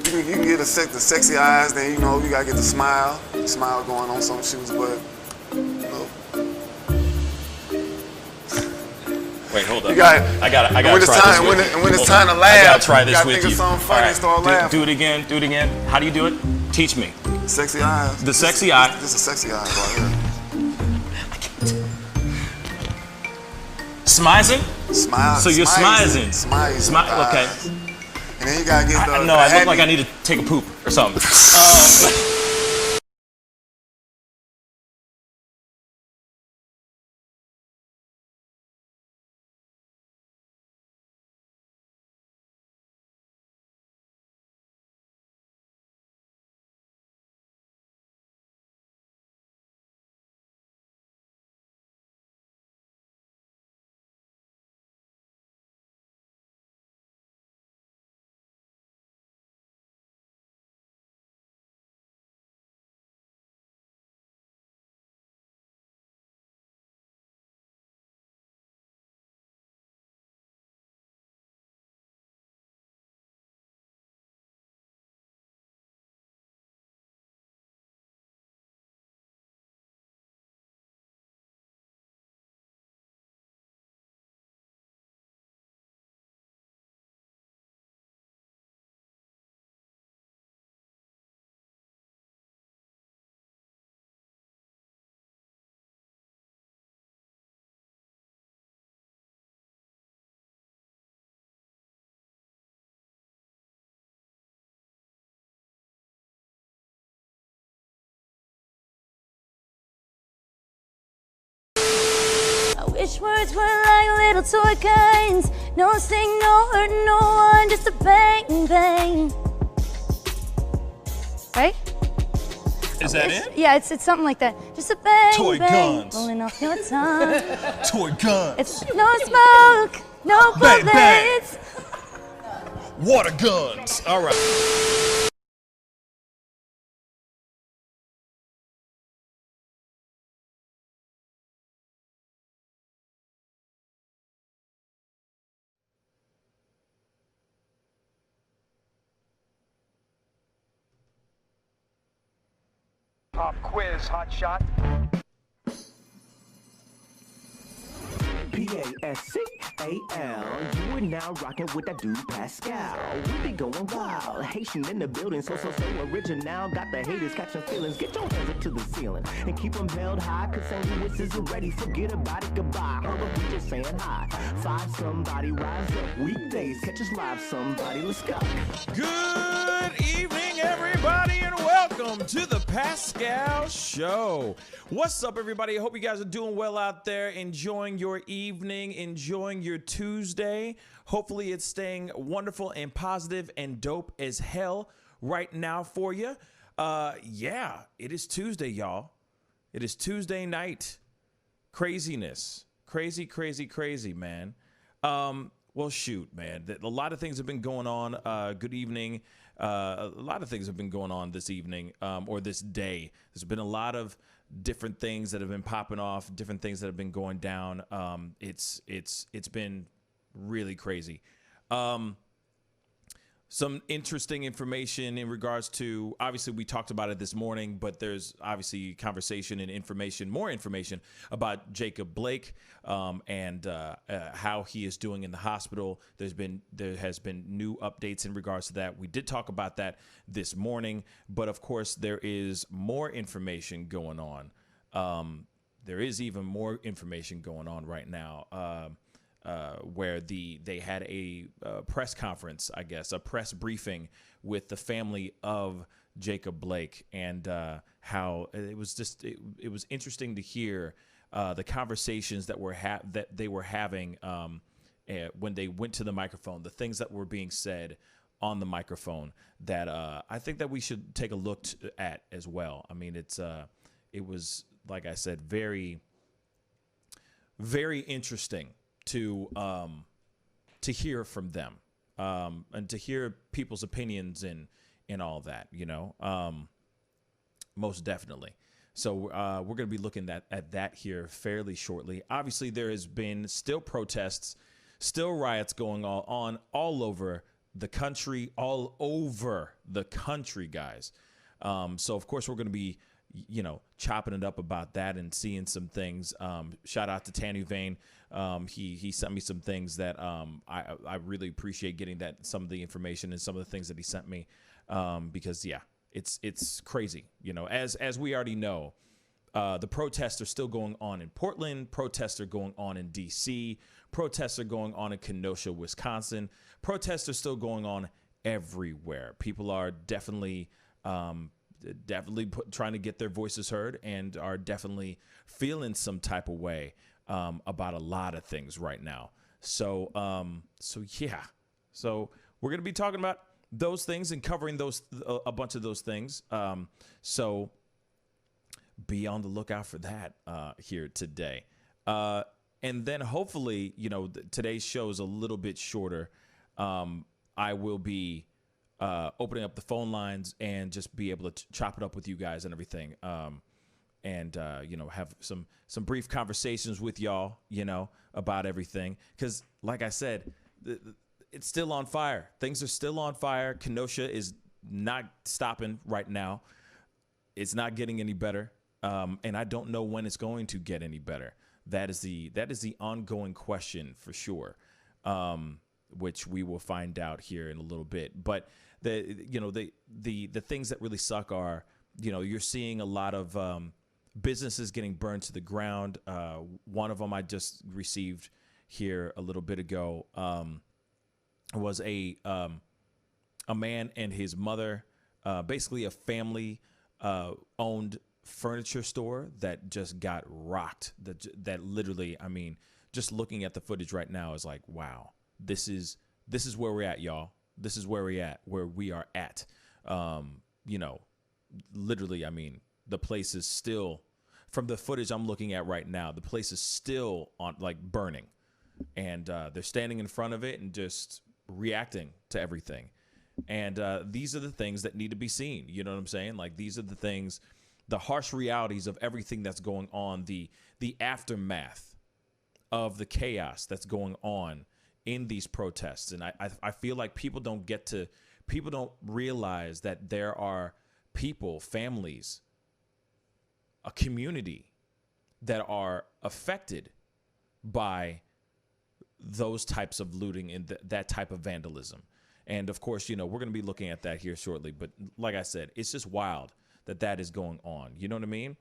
You can get the sexy eyes, then you know you gotta get the smile going on some shoes, but you know. Wait, hold up. I gotta try this with you. And when it's time to laugh, I gotta try this with you. Think of something funny and start laughing. Do it again. Do it again. How do you do it? Teach me. Sexy eyes. The sexy eye. This is sexy eyes right here. Smizing? Smile. So you're smizing. Smile. Okay. And then you gotta get the. No, I look like I need to take a poop or something. Wish words were like little toy guns. No sting, no hurt, no one, just a bang, bang. Right? Is that it? Yeah, it's something like that. Just a bang, Toy bang, guns. rolling off your tongue. Toy guns. It's no smoke, no Bang, bang. bullets. Water guns. All right. Pop quiz, hot shot. Pascal, you are now rocking with that dude Pascal. We be going wild, Haitian in the building, so original. Got the haters catching feelings. Get your hands up to the ceiling and keep them held high. Cause St. Louis isn't ready. Forget about it, goodbye. Hold up, we just saying hi. Five somebody, rise up. Weekdays, catch us live. Somebody, let's go. Good evening, everybody, and welcome to the Pascal Show. What's up, everybody? I hope you guys are doing well out there, enjoying your evening, enjoying your Tuesday. Hopefully, it's staying wonderful and positive and dope as hell right now for you. Yeah, it is Tuesday, y'all. It is Tuesday night. Craziness. Crazy, man. Well, shoot, man. A lot of things have been going on. Good evening. A lot of things have been going on this evening or this day. There's been a lot of different things that have been popping off, different things that have been going down. It's been really crazy. Some interesting information in regards to, obviously we talked about it this morning, but there's obviously conversation and information, more information about Jacob Blake and how he is doing in the hospital. There has been new updates in regards to that. We did talk about that this morning, but of course there is more information going on. There is even more information going on right now. Where they had a press conference, I guess, a press briefing with the family of Jacob Blake, and how it was interesting to hear the conversations that they were having when they went to the microphone, the things that were being said on the microphone that I think that we should take a look at as well. I mean, it was, like I said, very, very interesting to hear from them and to hear people's opinions and all that, you know, most definitely. So we're going to be looking at that here fairly shortly. Obviously, there has been still protests, still riots going on all over the country, all over the country, guys. So of course we're going to be, chopping it up about that and seeing some things. Shout out to Tanu Vane. He sent me some things that I really appreciate getting some of the information and some of the things that he sent me, because it's crazy. As we already know, the protests are still going on in Portland. Protests are going on in D.C. Protests are going on in Kenosha, Wisconsin. Protests are still going on everywhere. People are definitely trying to get their voices heard and are definitely feeling some type of way about a lot of things right now. So we're going to be talking about those things and covering a bunch of those things. So be on the lookout for that here today. And then hopefully, today's show is a little bit shorter. I will be opening up the phone lines and just be able to chop it up with you guys and everything. And have some brief conversations with y'all, about everything. Because like I said, it's still on fire. Things are still on fire. Kenosha is not stopping right now. It's not getting any better. And I don't know when it's going to get any better. That is the ongoing question for sure, which we will find out here in a little bit. But the things that really suck are, you're seeing a lot of businesses getting burned to the ground. One of them I just received here a little bit ago was a man and his mother, basically a family owned furniture store that just got rocked. That literally, I mean, just looking at the footage right now is like, wow, this is where we're at, y'all. This is where we are at. Literally, I mean, the place is still, from the footage I'm looking at right now, the place is still on, like, burning, and they're standing in front of it and just reacting to everything. And these are the things that need to be seen. You know what I'm saying? Like, these are the things, the harsh realities of everything that's going on, the aftermath of the chaos that's going on in these protests. And I feel like people don't realize that there are people, families, a community that are affected by those types of looting and that type of vandalism. And of course, we're going to be looking at that here shortly. But like I said, it's just wild that is going on. You know what I mean?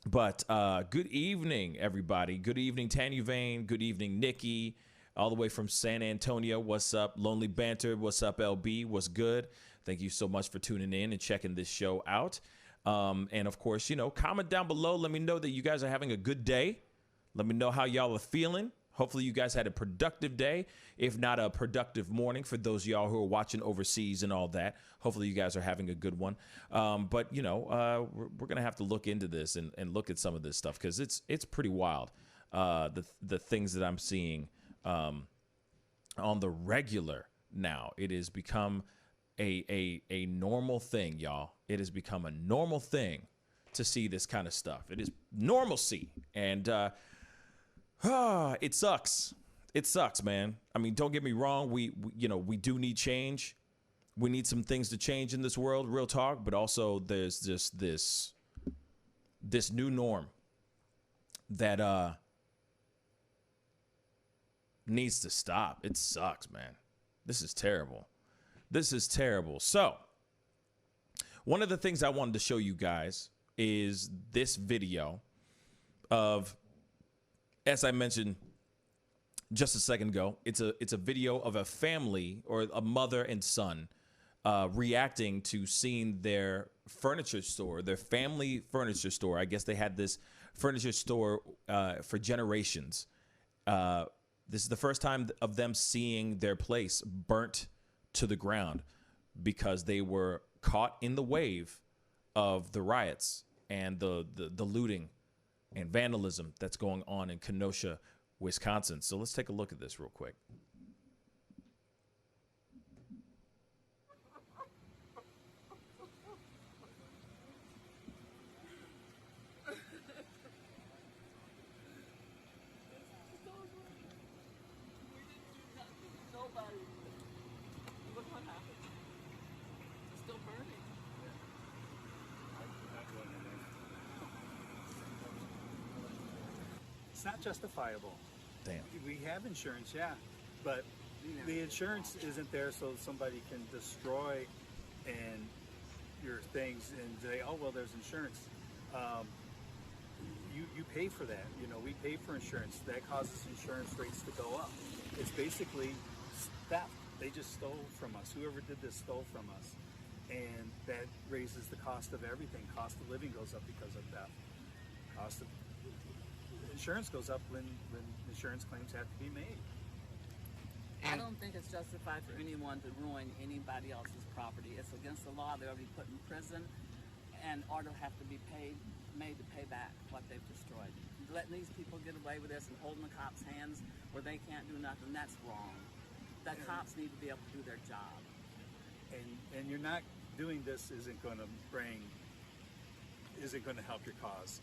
But good evening, everybody. Good evening, Tanu Vane. Good evening, Nikki, all the way from San Antonio. What's up? Lonely Banter. What's up, LB? What's good? Thank you so much for tuning in and checking this show out. And of course, comment down below. Let me know that you guys are having a good day. Let me know how y'all are feeling. Hopefully you guys had a productive day, if not a productive morning for those of y'all who are watching overseas and all that. Hopefully you guys are having a good one. But we're going to have to look into this and look at some of this stuff, because it's pretty wild. The things that I'm seeing on the regular now. It has become a normal thing, y'all. It has become a normal thing to see this kind of stuff. It is normalcy. And it sucks. It sucks, man. I mean, don't get me wrong. We do need change. We need some things to change in this world, real talk. But also, there's just this new norm that needs to stop. It sucks, man. This is terrible. This is terrible. So, one of the things I wanted to show you guys is this video of, as I mentioned just a second ago, it's a video of a family, or a mother and son, reacting to seeing their furniture store, their family furniture store. I guess they had this furniture store for generations. This is the first time of them seeing their place burnt to the ground, because they were caught in the wave of the riots and the looting and vandalism that's going on in Kenosha, Wisconsin. So let's take a look at this real quick. It's not justifiable. Damn. We have insurance, yeah, but the insurance isn't there so somebody can destroy and your things and say, oh well, there's insurance. You pay for that. You know, we pay for insurance. That causes insurance rates to go up. It's basically theft. They just stole from us. Whoever did this stole from us, and that raises the cost of everything. Cost of living goes up because of theft. Cost of insurance goes up when insurance claims have to be made. I don't think it's justified for anyone to ruin anybody else's property. It's against the law. They'll be put in prison, and or they'll have to be made to pay back what they've destroyed. Letting these people get away with this and holding the cops' hands where they can't do nothing, that's wrong. The cops need to be able to do their job. And you're not doing this isn't going to help your cause.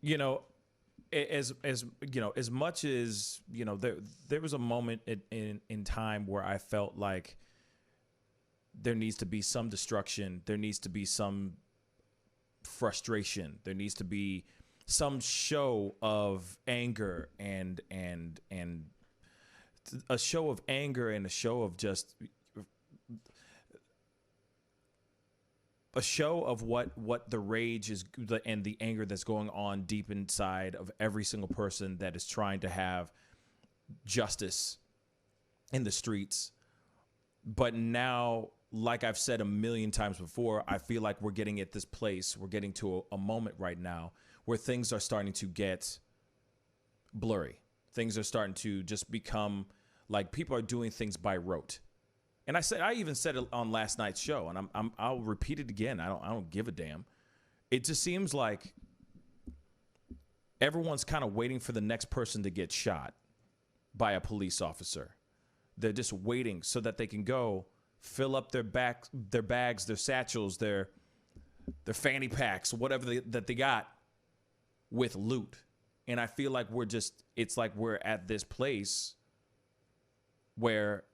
You know, as you know, as much as, you know, there was a moment in time where I felt like there needs to be some destruction, there needs to be some frustration, there needs to be some show of anger and a show of anger and a show of just a show of what the rage is and the anger that's going on deep inside of every single person that is trying to have justice in the streets. But now, like I've said a million times before, I feel like we're getting at this place, we're getting to a moment right now where things are starting to get blurry. Things are starting to just become like people are doing things by rote. And I even said it on last night's show, and I'll repeat it again. I don't give a damn. It just seems like everyone's kind of waiting for the next person to get shot by a police officer. They're just waiting so that they can go fill up their bags, their satchels, their fanny packs, whatever that they got with loot. And I feel like it's like we're at this place where,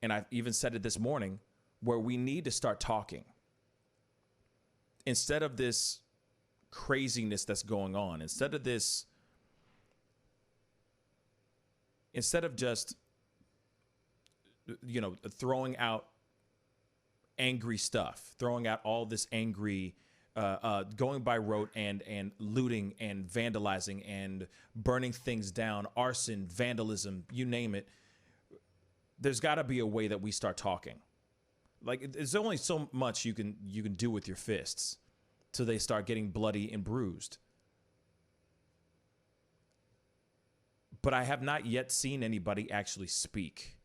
and I even said it this morning, where we need to start talking. Instead of this craziness that's going on, instead of just, you know, throwing out angry stuff, throwing out all this angry, going by rote and looting and vandalizing and burning things down, arson, vandalism, you name it. There's got to be a way that we start talking. Like, there's only so much you can do with your fists till they start getting bloody and bruised. But I have not yet seen anybody actually speak.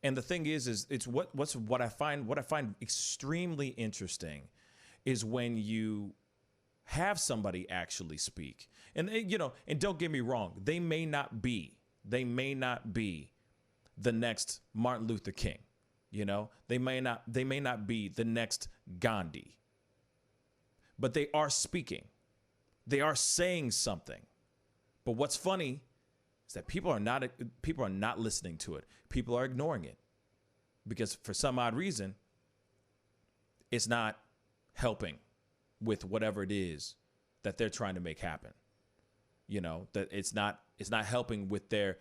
And the thing is it's what I find extremely interesting is when you have somebody actually speak. And you know, and don't get me wrong, they may not be the next Martin Luther King. You know, they may not be the next Gandhi. But they are speaking. They are saying something. But what's funny is that people are not listening to it. People are ignoring it because for some odd reason, it's not helping with whatever it is that they're trying to make happen. You know, that it's not helping with their,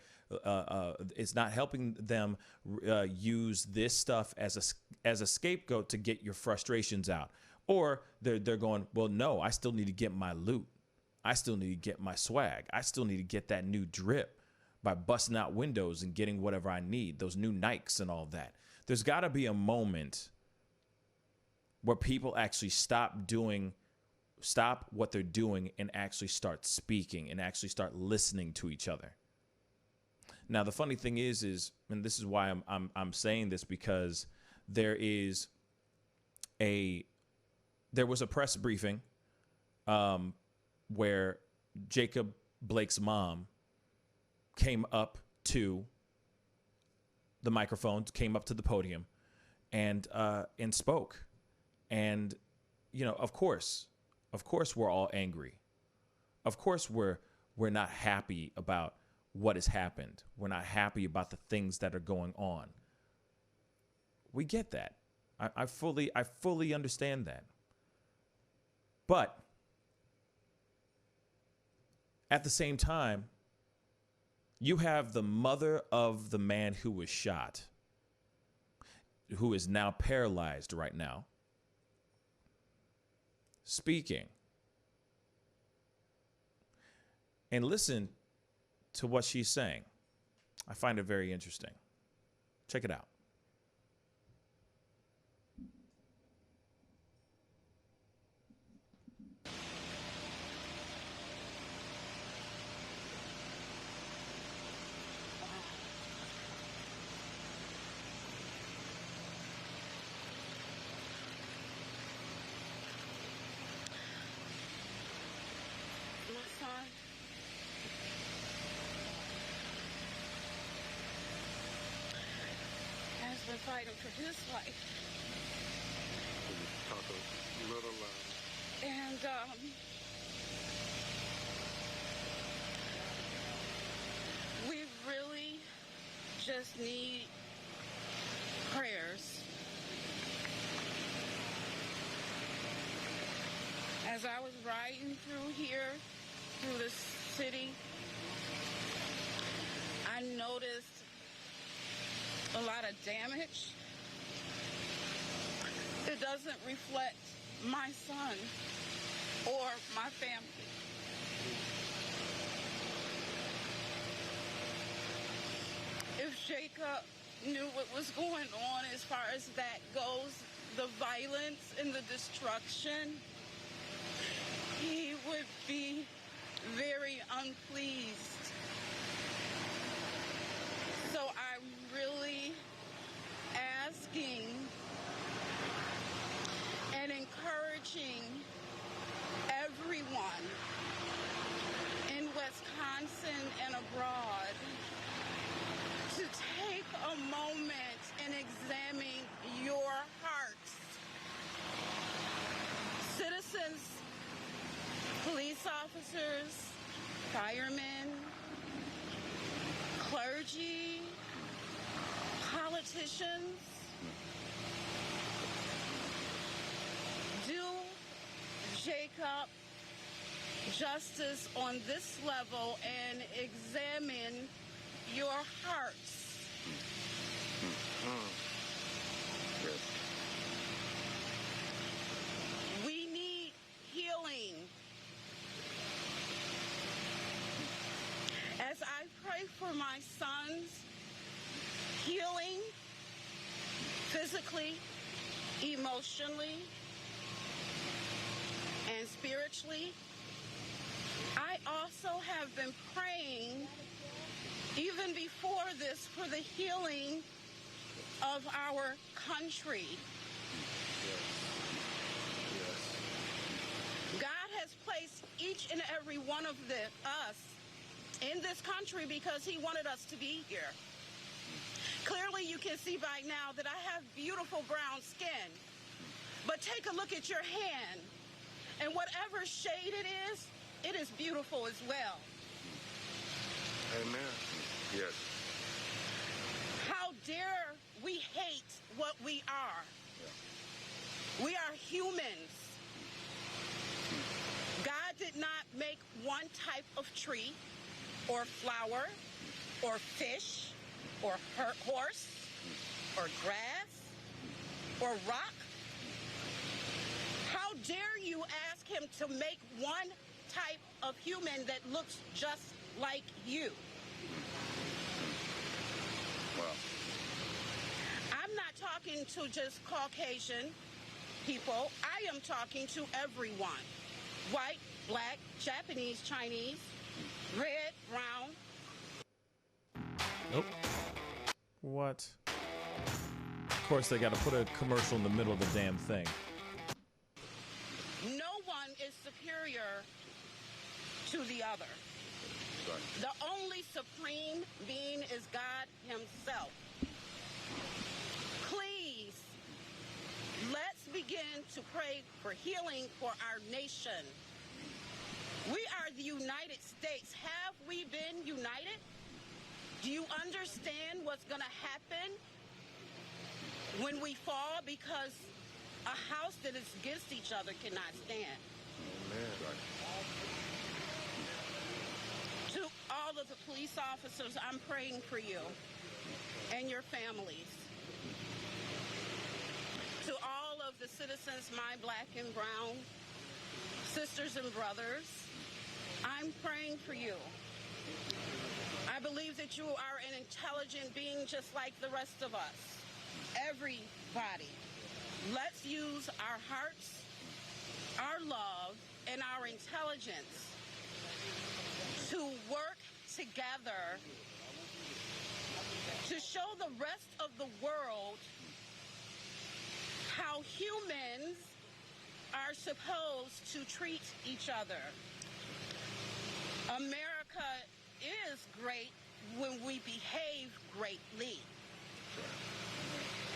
it's not helping them use this stuff as a scapegoat to get your frustrations out. Or they're going, well, no, I still need to get my loot. I still need to get my swag. I still need to get that new drip by busting out windows and getting whatever I need, those new Nikes and all that. There's got to be a moment where people actually stop what they're doing and actually start speaking and actually start listening to each other. Now, the funny thing is, and this is why I'm saying this, because there was a press briefing where Jacob Blake's mom came up to the microphone, came up to the podium, and spoke. And, you know, of course, we're all angry. Of course, we're not happy about what has happened. We're not happy about the things that are going on. We get that. I fully understand that. But At the same time, you have the mother of the man who was shot, who is now paralyzed right now, speaking. And listen to what she's saying. I find it very interesting. Check it out. My son has been fighting for his life. Talk a little louder. And we really just need prayers. As I was riding through here, through the city, I noticed a lot of damage. It doesn't reflect my son or my family. If Jacob knew what was going on as far as that goes, the violence and the destruction, he would be very unpleased. So I'm really asking and encouraging everyone in Wisconsin and abroad to take a moment and examine your hearts. Citizens, police officers, firemen, clergy, politicians, do Jacob justice on this level and examine your hearts. Yes. We need healing. As I pray for my son's healing, physically, emotionally, and spiritually, I also have been praying, even before this, for the healing of our country. God has placed each and every one of us in this country because he wanted us to be here. Clearly, you can see by now that I have beautiful brown skin. But take a look at your hand, and whatever shade it is beautiful as well. Amen. Yes. How dare we hate what we are? Yeah. We are humans. God did not make one type of tree or flower or fish or horse or grass or rock. How dare you ask him to make one type of human that looks just like you? Wow. I'm not talking to just Caucasian people. I am talking to everyone. White, black, Japanese, Chinese, red, brown. Nope. What? Of course, they got to put a commercial in the middle of the damn thing. No one is superior to the other. The only supreme being is God himself. Please, let's begin to pray for healing for our nation. We are the United States. Have we been united? Do you understand what's going to happen when we fall? Because a house that is against each other cannot stand. Amen. police officers, I'm praying for you and your families. To all of the citizens, my black and brown sisters and brothers, I'm praying for you. I believe that you are an intelligent being just like the rest of us. Everybody. Let's use our hearts, our love, and our intelligence to work together to show the rest of the world how humans are supposed to treat each other. America is great when we behave greatly.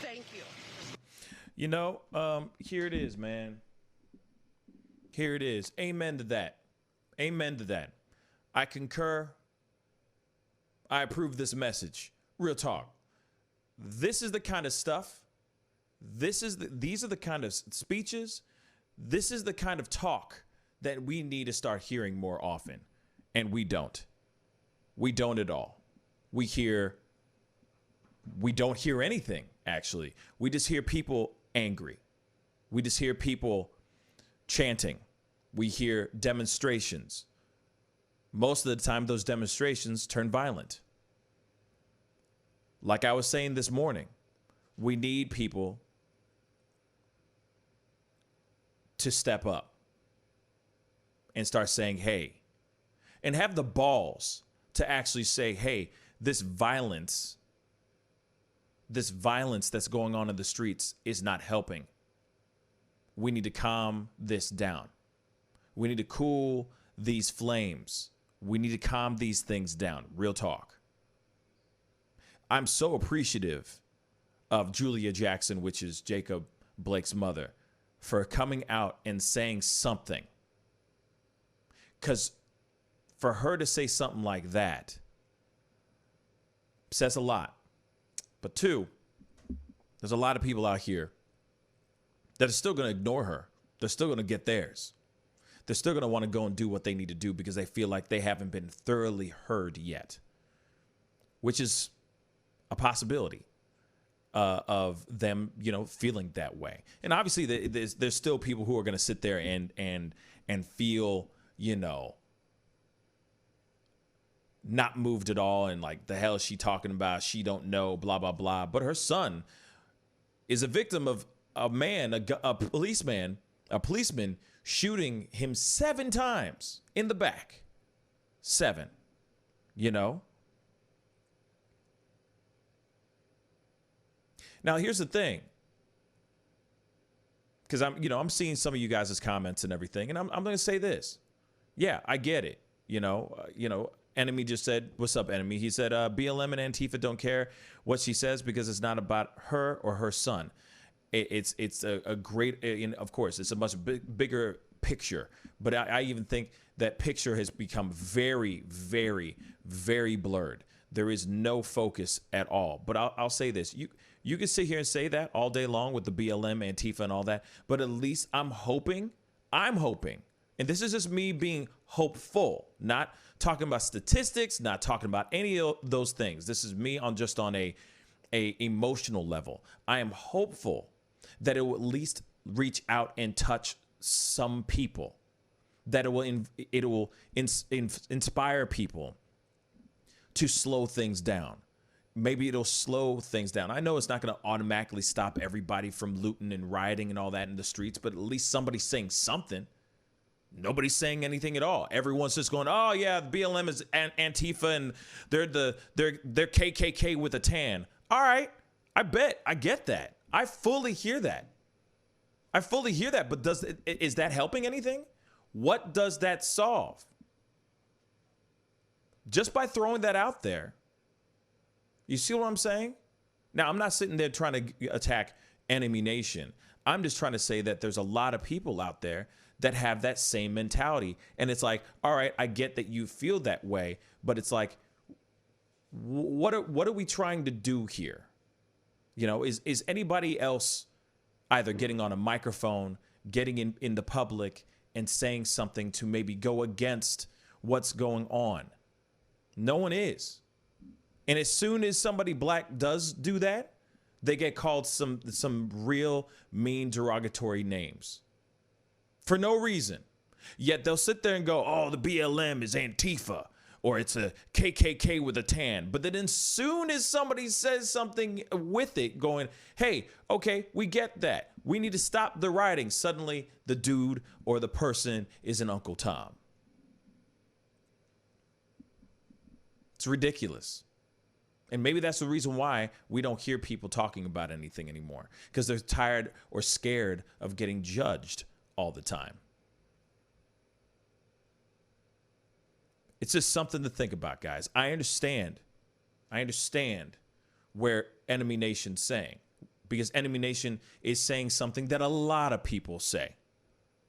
Thank you. You know, here it is, man. Here it is. Amen to that. Amen to that. I concur. I approve this message. Real talk. This is the kind of stuff. These are the kind of speeches. This is the kind of talk that we need to start hearing more often. And we don't. We don't at all. We don't hear anything, actually. We just hear people angry. We just hear people chanting. We hear demonstrations. Most of the time, those demonstrations turn violent. Like I was saying this morning, we need people to step up and start saying, hey, and have the balls to actually say, hey, this violence that's going on in the streets is not helping. We need to calm this down. We need to cool these flames. We need to calm these things down. Real talk. I'm so appreciative of Julia Jackson, which is Jacob Blake's mother, for coming out and saying something. Because for her to say something like that says a lot. But two, there's a lot of people out here that are still going to ignore her. They're still going to get theirs. They're still going to want to go and do what they need to do because they feel like they haven't been thoroughly heard yet, which is a possibility of them, feeling that way. And obviously, there's still people who are going to sit there and feel, not moved at all, and like, the hell is she talking about? She don't know, blah blah blah. But her son is a victim of a policeman shooting him 7 times in the back. 7, Now, here's the thing, because I'm seeing some of you guys' comments and everything, and I'm going to say this. Yeah, I get it. Enemy just said, "What's up, Enemy?" He said, "BLM and Antifa don't care what she says because it's not about her or her son." It's a great, of course, it's a much bigger picture. But I even think that picture has become very, very, very blurred. There is no focus at all. But I'll say this: you can sit here and say that all day long with the BLM, Antifa, and all that. But at least I'm hoping, and this is just me being hopeful, not talking about statistics, not talking about any of those things. This is me on a emotional level. I am hopeful that it will at least reach out and touch some people, that it will inspire people to slow things down. Maybe it'll slow things down. I know it's not going to automatically stop everybody from looting and rioting and all that in the streets, but at least somebody's saying something. Nobody's saying anything at all. Everyone's just going, "Oh yeah, the BLM is Antifa and they're KKK with a tan." All right, I get that. I fully hear that. But is that helping anything? What does that solve? Just by throwing that out there. You see what I'm saying? Now, I'm not sitting there trying to attack Enemy Nation. I'm just trying to say that there's a lot of people out there that have that same mentality. And it's like, all right, I get that you feel that way, but it's like, what are we trying to do here? Is anybody else either getting on a microphone, getting in the public and saying something to maybe go against what's going on? No one is. And as soon as somebody black does do that, they get called some real mean derogatory names for no reason. Yet they'll sit there and go, oh, the BLM is Antifa, or it's a KKK with a tan. But then as soon as somebody says something with it going, hey, okay, we get that. We need to stop the rioting. Suddenly the dude or the person is an Uncle Tom. It's ridiculous. And maybe that's the reason why we don't hear people talking about anything anymore, because they're tired or scared of getting judged all the time. It's just something to think about, guys. I understand where Enemy Nation's saying, because Enemy Nation is saying something that a lot of people say.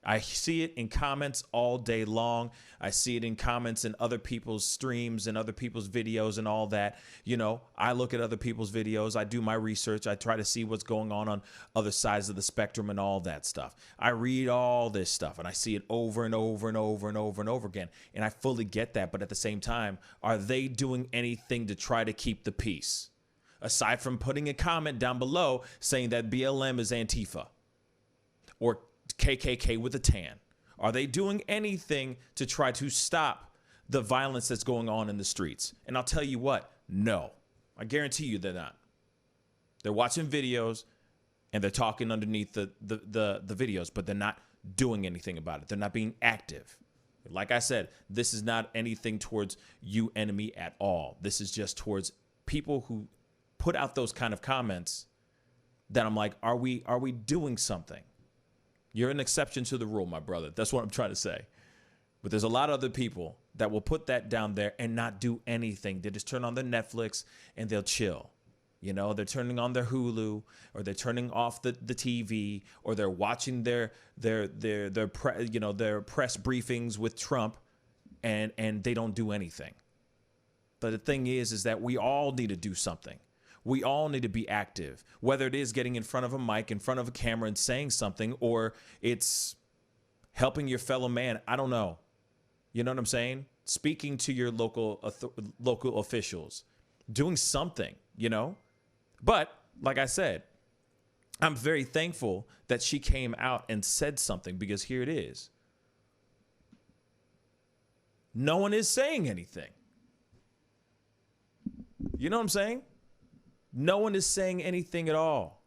I see it in comments all day long. I see it in comments in other people's streams and other people's videos and all that. You know, I look at other people's videos. I do my research. I try to see what's going on other sides of the spectrum and all that stuff. I read all this stuff and I see it over and over and over and over and over again. And I fully get that. But at the same time, are they doing anything to try to keep the peace? Aside from putting a comment down below saying that BLM is Antifa or KKK with a tan. Are they doing anything to try to stop the violence that's going on in the streets? And I'll tell you what, no. I guarantee you they're not. They're watching videos and they're talking underneath the videos, but they're not doing anything about it. They're not being active. Like I said, this is not anything towards you, enemy, at all. This is just towards people who put out those kind of comments that I'm like, are we doing something? You're an exception to the rule, my brother. That's what I'm trying to say. But there's a lot of other people that will put that down there and not do anything. They just turn on their Netflix and they'll chill. You know, they're turning on their Hulu, or they're turning off the TV, or they're watching their press briefings with Trump, and they don't do anything. But the thing is that we all need to do something. We all need to be active, whether it is getting in front of a mic, in front of a camera and saying something, or it's helping your fellow man. I don't know. You know what I'm saying? Speaking to your local officials, doing something, you know? But like I said, I'm very thankful that she came out and said something, because here it is. No one is saying anything. You know what I'm saying? No one is saying anything at all.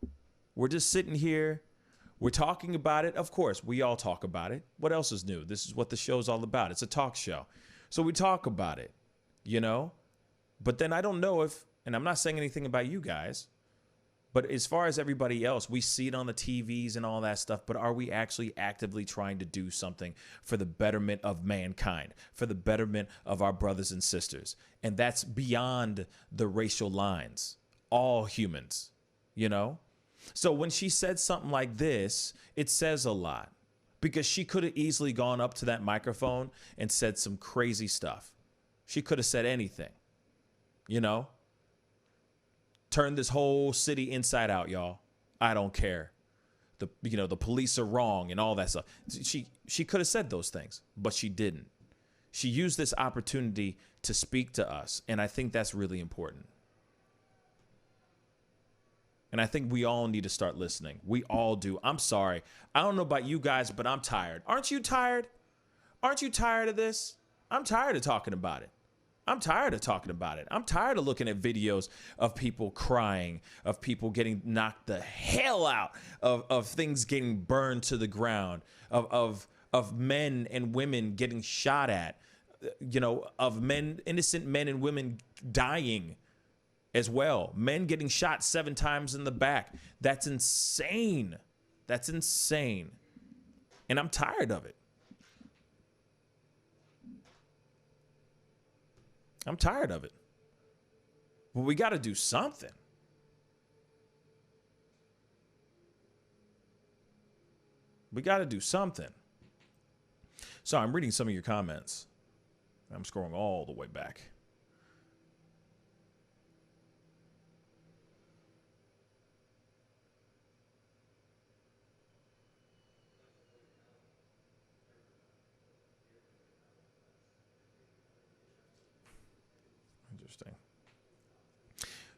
We're just sitting here. We're talking about it. Of course, we all talk about it. What else is new? This is what the show's all about. It's a talk show. So we talk about it, you know? But then I don't know if, and I'm not saying anything about you guys, but as far as everybody else, we see it on the TVs and all that stuff, but are we actually actively trying to do something for the betterment of mankind, for the betterment of our brothers and sisters? And that's beyond the racial lines. All humans, you know? So when she said something like this, it says a lot, because she could have easily gone up to that microphone and said some crazy stuff. She could have said anything, you know? Turn this whole city inside out, y'all. I don't care. The police are wrong and all that stuff. She could have said those things, but she didn't. She used this opportunity to speak to us, and I think that's really important. And I think we all need to start listening. We all do. I'm sorry. I don't know about you guys, but I'm tired. Aren't you tired? Aren't you tired of this? I'm tired of talking about it. I'm tired of talking about it. I'm tired of looking at videos of people crying, of people getting knocked the hell out, of things getting burned to the ground, of men and women getting shot at, you know, of innocent men and women dying as well. Men getting shot 7 times in the back. That's insane. That's insane. And I'm tired of it. I'm tired of it. But we got to do something. We got to do something. So I'm reading some of your comments. I'm scrolling all the way back. Interesting.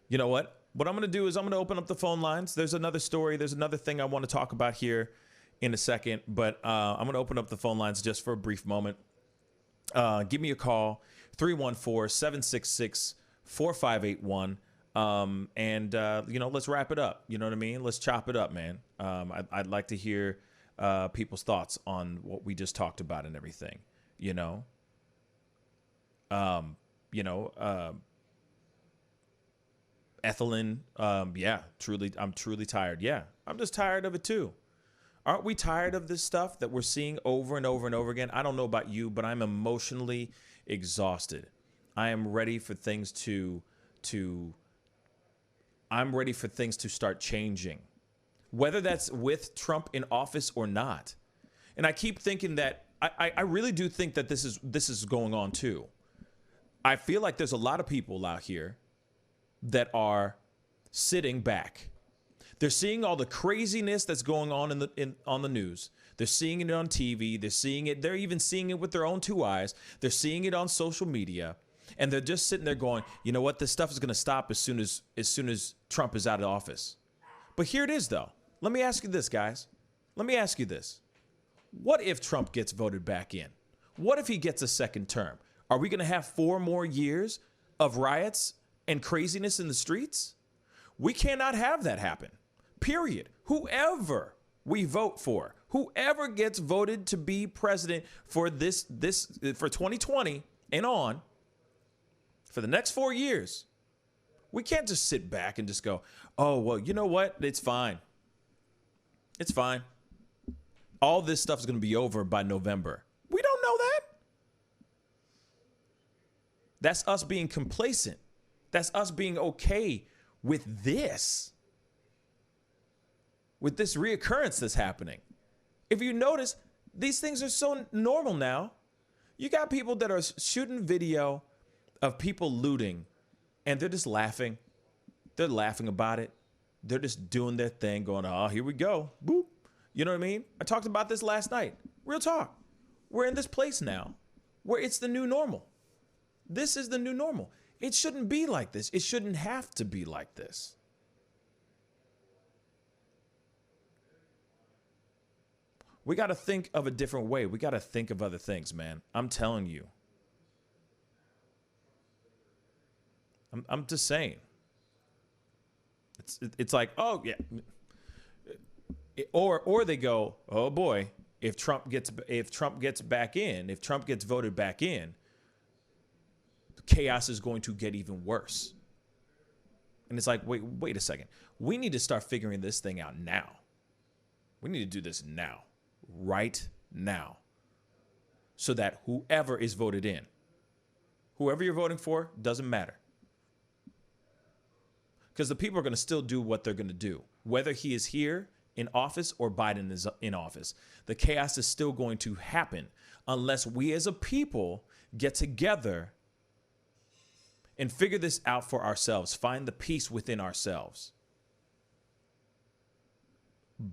You know what? What I'm going to do is I'm going to open up the phone lines. There's another story. There's another thing I want to talk about here in a second, but I'm going to open up the phone lines just for a brief moment. Give me a call, 314-766-4581. Let's wrap it up. You know what I mean? Let's chop it up, man. I'd like to hear people's thoughts on what we just talked about and everything, Ethelyn, I'm truly tired. Yeah, I'm just tired of it too. Aren't we tired of this stuff that we're seeing over and over and over again? I don't know about you, but I'm emotionally exhausted. I am ready for things to start changing, whether that's with Trump in office or not. And I keep thinking that I really do think that this is going on too. I feel like there's a lot of people out here that are sitting back. They're seeing all the craziness that's going on on the news. They're seeing it on TV. They're seeing it. They're even seeing it with their own two eyes. They're seeing it on social media, and they're just sitting there going, "You know what? This stuff is going to stop as soon as Trump is out of office." But here it is, though. Let me ask you this, guys. Let me ask you this: what if Trump gets voted back in? What if he gets a second term? Are we going to have 4 more years of riots and craziness in the streets? We cannot have that happen. Period. Whoever we vote for, whoever gets voted to be president for for 2020 and on, for the next 4 years, we can't just sit back and just go, "Oh, well, you know what? It's fine. It's fine. All this stuff is going to be over by November." We don't know that. That's us being complacent. That's us being okay with this reoccurrence that's happening. If you notice, these things are so normal now. You got people that are shooting video of people looting, and they're just laughing. They're laughing about it. They're just doing their thing, going, "Oh, here we go. Boop." You know what I mean? I talked about this last night. Real talk. We're in this place now where it's the new normal. This is the new normal. It shouldn't be like this. It shouldn't have to be like this. We got to think of a different way. We got to think of other things, man. I'm telling you. I'm just saying. It's like, oh yeah. Or they go, "Oh boy, if Trump gets back in, if Trump gets voted back in, chaos is going to get even worse." And it's like, wait a second. We need to start figuring this thing out now. We need to do this now, right now, so that whoever is voted in, whoever you're voting for, doesn't matter. Because the people are going to still do what they're going to do, whether he is here in office or Biden is in office. The chaos is still going to happen unless we as a people get together and figure this out for ourselves, find the peace within ourselves.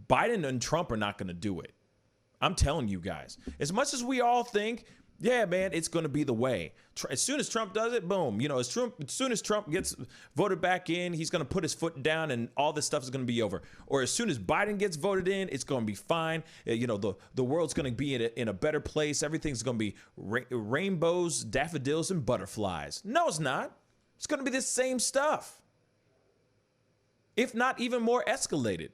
Biden and Trump are not going to do it. I'm telling you guys, as much as we all think, yeah, man, it's going to be the way. As soon as Trump does it, boom. As soon as Trump gets voted back in, he's going to put his foot down and all this stuff is going to be over. Or as soon as Biden gets voted in, it's going to be fine. The world's going to be in a better place. Everything's going to be rainbows, daffodils, and butterflies. No, it's not. It's going to be the same stuff, if not even more escalated.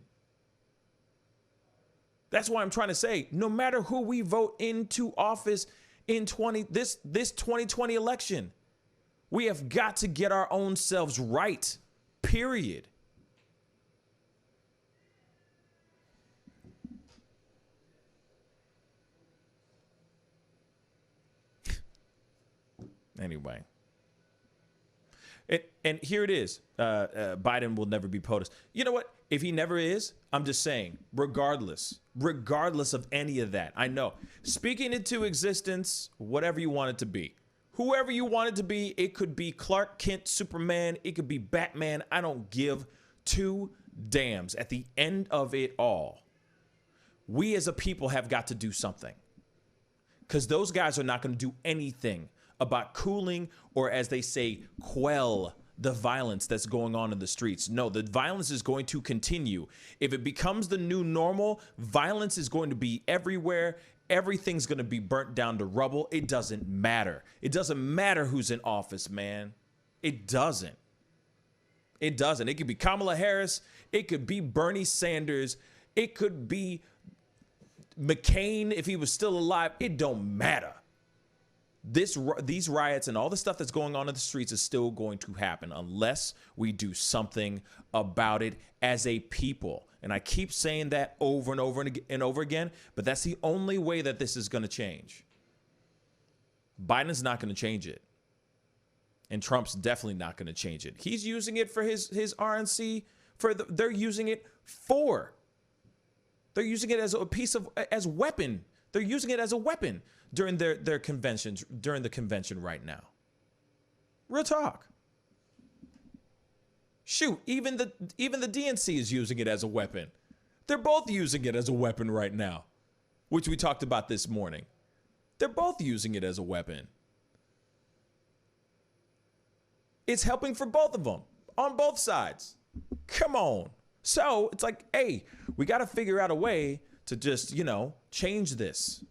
That's why I'm trying to say, no matter who we vote into office in this 2020 election, we have got to get our own selves right, period. Anyway. And here it is. Biden will never be POTUS. You know what? If he never is, I'm just saying, regardless of any of that, I know. Speaking into existence, whatever you want it to be. Whoever you want it to be, it could be Clark Kent, Superman, it could be Batman. I don't give 2 dams. At the end of it all, we as a people have got to do something. Because those guys are not going to do anything about cooling, or as they say, quell the violence that's going on in the streets. No, the violence is going to continue. If it becomes the new normal, violence is going to be everywhere. Everything's going to be burnt down to rubble. It doesn't matter. It doesn't matter who's in office, man. It doesn't. It doesn't. It could be Kamala Harris. It could be Bernie Sanders. It could be McCain if he was still alive. It don't matter. These riots and all the stuff that's going on in the streets is still going to happen unless we do something about it as a people. And I keep saying that over and over and over again, but that's the only way that this is going to change. Biden's not going to change it. And Trump's definitely not going to change it. He's using it for his RNC. They're using it for. They're using it as a as weapon. They're using it as a weapon during their conventions, during the convention right now. Real talk. Shoot, even the DNC is using it as a weapon. They're both using it as a weapon right now, which we talked about this morning. They're both using it as a weapon. It's helping for both of them on both sides. Come on. So it's like, hey, we got to figure out a way to just, change this.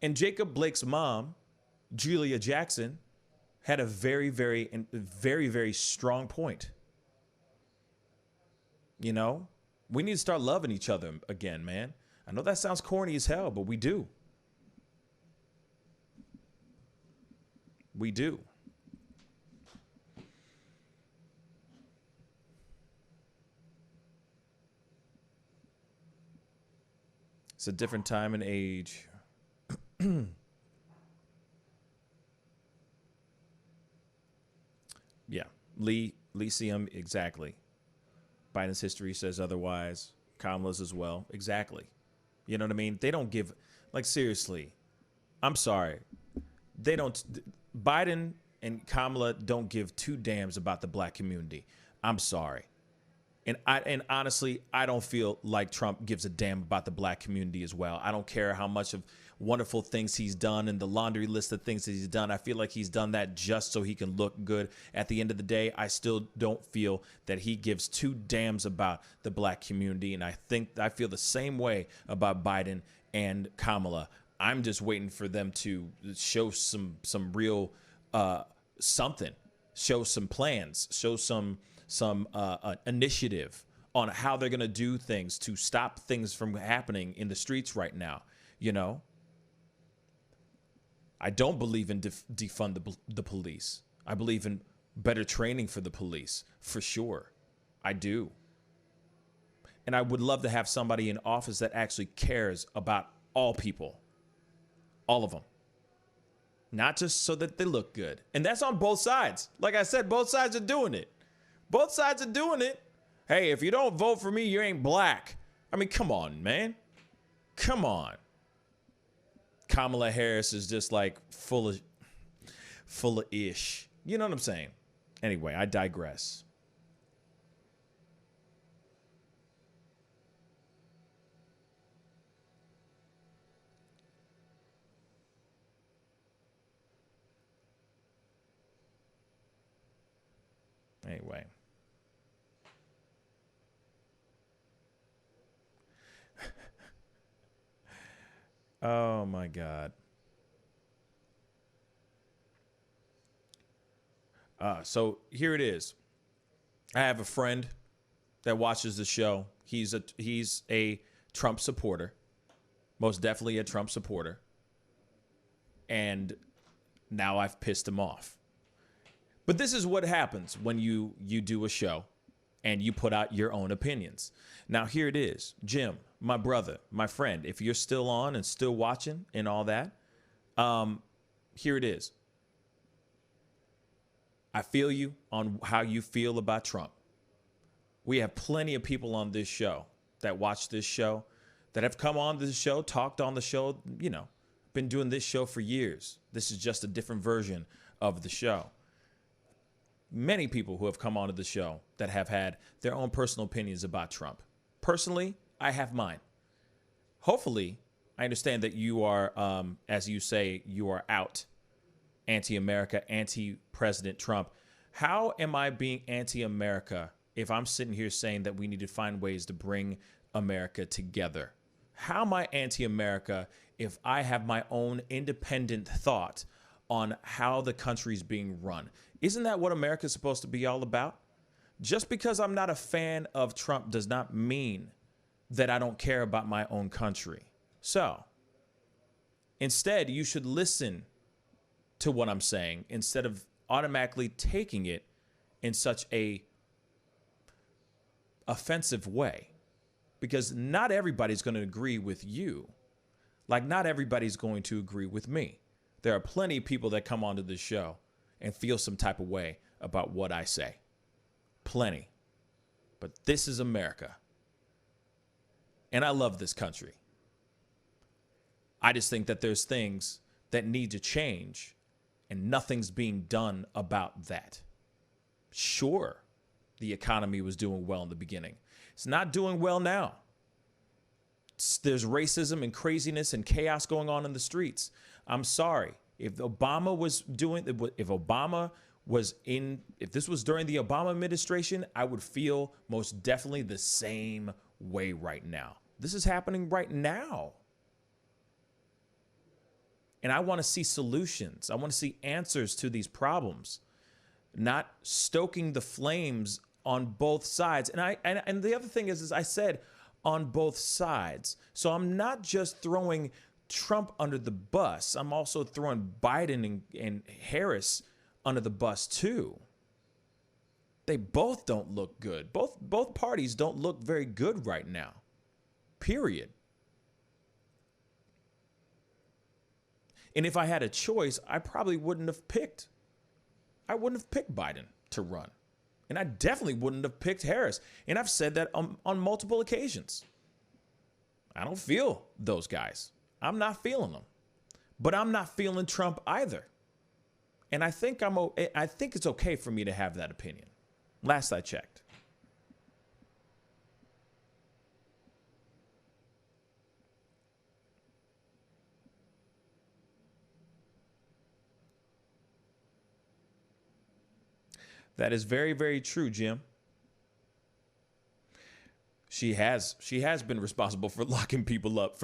And Jacob Blake's mom, Julia Jackson, had a very, very, very, very strong point. We need to start loving each other again, man. I know that sounds corny as hell, but we do. We do. It's a different time and age. Yeah, Lyceum, exactly. Biden's history says otherwise. Kamala's as well, exactly. You know what I mean? They don't give, seriously. I'm sorry. They don't. Biden and Kamala don't give two damns about the black community. I'm sorry. And honestly, I don't feel like Trump gives a damn about the black community as well. I don't care how much of wonderful things he's done and the laundry list of things that he's done. I feel like he's done that just so he can look good. At the end of the day, I still don't feel that he gives two damns about the black community. And I feel the same way about Biden and Kamala. I'm just waiting for them to show some real something, show some plans, show some initiative on how they're going to do things to stop things from happening in the streets right now. I don't believe in defund the police. I believe in better training for the police, for sure. I do. And I would love to have somebody in office that actually cares about all people. All of them. Not just so that they look good. And that's on both sides. Like I said, both sides are doing it. Both sides are doing it. Hey, if you don't vote for me, you ain't black. I mean, come on, man. Come on. Kamala Harris is just full of ish. You know what I'm saying? Anyway, I digress. Anyway. Oh my God. So here it is. I have a friend that watches the show. He's a Trump supporter. Most definitely a Trump supporter. And now I've pissed him off. But this is what happens when you do a show and you put out your own opinions. Now, here it is. Jim, my brother, my friend, if you're still on and still watching and all that, here it is. I feel you on how you feel about Trump. We have plenty of people on this show that watch this show, that have come on this show, talked on the show, been doing this show for years. This is just a different version of the show. Many people who have come onto the show that have had their own personal opinions about Trump. Personally, I have mine. Hopefully, I understand that you are, as you say, you are out anti-America, anti-President Trump. How am I being anti-America if I'm sitting here saying that we need to find ways to bring America together? How am I anti-America if I have my own independent thought on how the country's being run? Isn't that what America's supposed to be all about? Just because I'm not a fan of Trump does not mean that I don't care about my own country. So instead, you should listen to what I'm saying instead of automatically taking it in such a offensive way, because not everybody's going to agree with you. Like not everybody's going to agree with me. There are plenty of people that come onto this show and feel some type of way about what I say. Plenty. But this is America. And I love this country. I just think that there's things that need to change, and nothing's being done about that. Sure, the economy was doing well in the beginning. It's not doing well now. There's racism and craziness and chaos going on in the streets. I'm sorry. If Obama was doing, if this was during the Obama administration, I would feel most definitely the same way right now. This is happening right now. And I want to see solutions. I want to see answers to these problems, not stoking the flames on both sides. And the other thing is I said on both sides. So I'm not just throwing Trump under the bus. I'm also throwing Biden and Harris under the bus too. They both don't look good. Both parties don't look very good right now. Period. And if I had a choice, I probably wouldn't have picked Biden to run. And I definitely wouldn't have picked Harris. And I've said that on multiple occasions. I don't feel those guys. I'm not feeling them. But I'm not feeling Trump either. And I think it's okay for me to have that opinion. Last I checked. That is very, very true, Jim. She has been responsible for locking people up,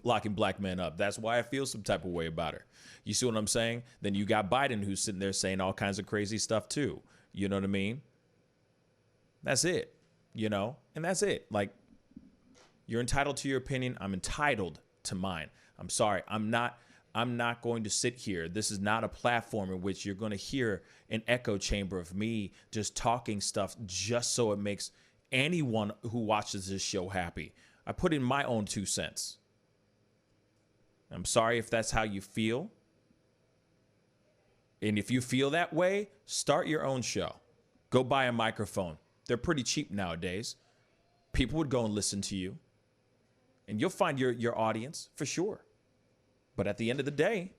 locking black men up. That's why I feel some type of way about her. You see what I'm saying? Then you got Biden who's sitting there saying all kinds of crazy stuff too. You know what I mean? That's it, and that's it. Like, you're entitled to your opinion. I'm entitled to mine. I'm sorry. I'm not going to sit here. This is not a platform in which you're going to hear an echo chamber of me just talking stuff just so it makes anyone who watches this show happy. I put in my own 2 cents. I'm sorry if that's how you feel. And if you feel that way, start your own show. Go buy a microphone. They're pretty cheap nowadays. People would go and listen to you. And you'll find your audience for sure. But at the end of the day,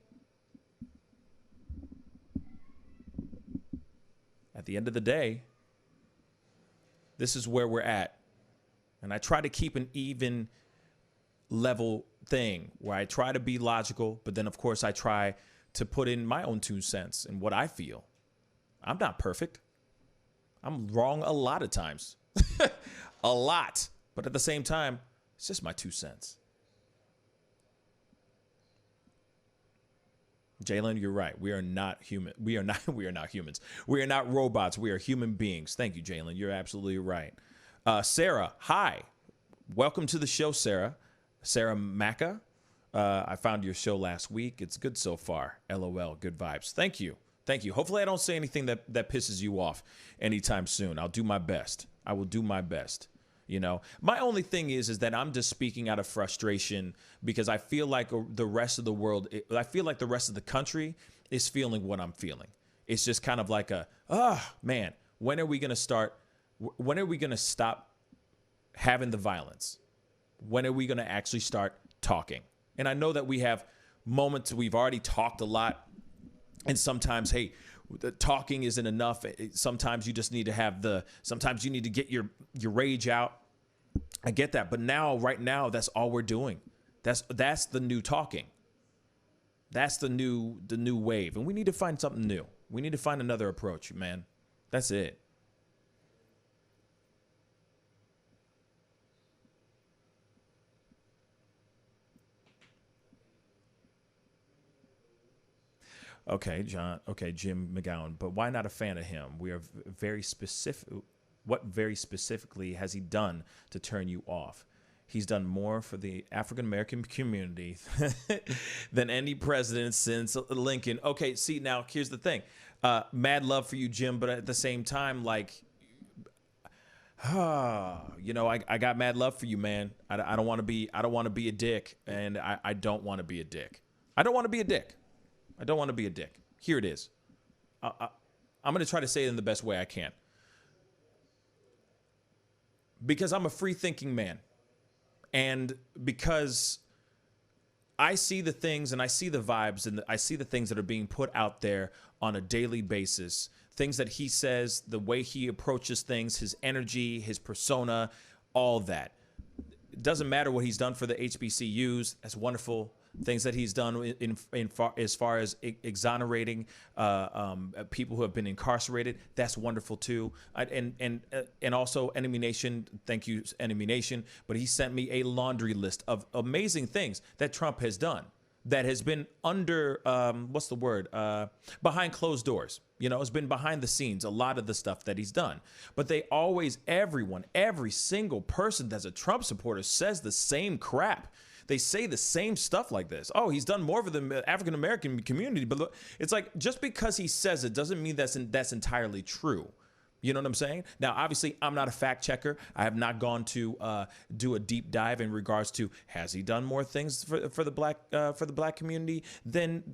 this is where we're at. And I try to keep an even level thing where I try to be logical, but then of course I try to put in my own 2 cents and what I feel. I'm not perfect. I'm wrong a lot of times. A lot. But at the same time, it's just my 2 cents. Jalen, you're right. We are not human. We are not humans. We are not robots. We are human beings. Thank you, Jalen. You're absolutely right. Sarah, hi. Welcome to the show, Sarah. Sarah Macca. I found your show last week. It's good so far. LOL. Good vibes. Thank you. Thank you. Hopefully I don't say anything that pisses you off anytime soon. I'll do my best. I will do my best. My only thing is that I'm just speaking out of frustration because I feel like the rest of the world, I feel like the rest of the country is feeling what I'm feeling. It's just kind of like man, when are we going to start? When are we going to stop having the violence? When are we going to actually start talking? And I know that we have moments, we've already talked a lot. And sometimes, hey, the talking isn't enough. Sometimes you just need to sometimes you need to get your rage out. I get that. But right now, that's all we're doing. That's the new talking. That's the new wave. And we need to find something new. We need to find another approach, man. That's it. Okay, John. Okay, Jim McGowan. But why not a fan of him? We are very specific. What very specifically has he done to turn you off? He's done more for the African American community than any president since Lincoln. Okay, see, now here's the thing. Mad love for you, Jim, but at the same time, like, you know, I got mad love for you, man. I don't want to be a dick, and I don't want to be a dick. I don't want to be a dick. I don't want to be a dick. Here it is. I'm going to try to say it in the best way I can. Because I'm a free-thinking man. And because I see the things and I see the vibes and I see the things that are being put out there on a daily basis, things that he says, the way he approaches things, his energy, his persona, all that. It doesn't matter what he's done for the HBCUs. That's wonderful. Things that he's done as far as exonerating people who have been incarcerated, that's wonderful too. And also Enemy Nation, thank you Enemy Nation. But he sent me a laundry list of amazing things that Trump has done that has been under behind closed doors. You know, it's been behind the scenes, a lot of the stuff that he's done. But they always, every single person that's a Trump supporter says the same crap. They say the same stuff like this. Oh, he's done more for the African American community, but look, it's like just because he says it doesn't mean that's entirely true. You know what I'm saying? Now, obviously, I'm not a fact checker. I have not gone to do a deep dive in regards to has he done more things for the black community than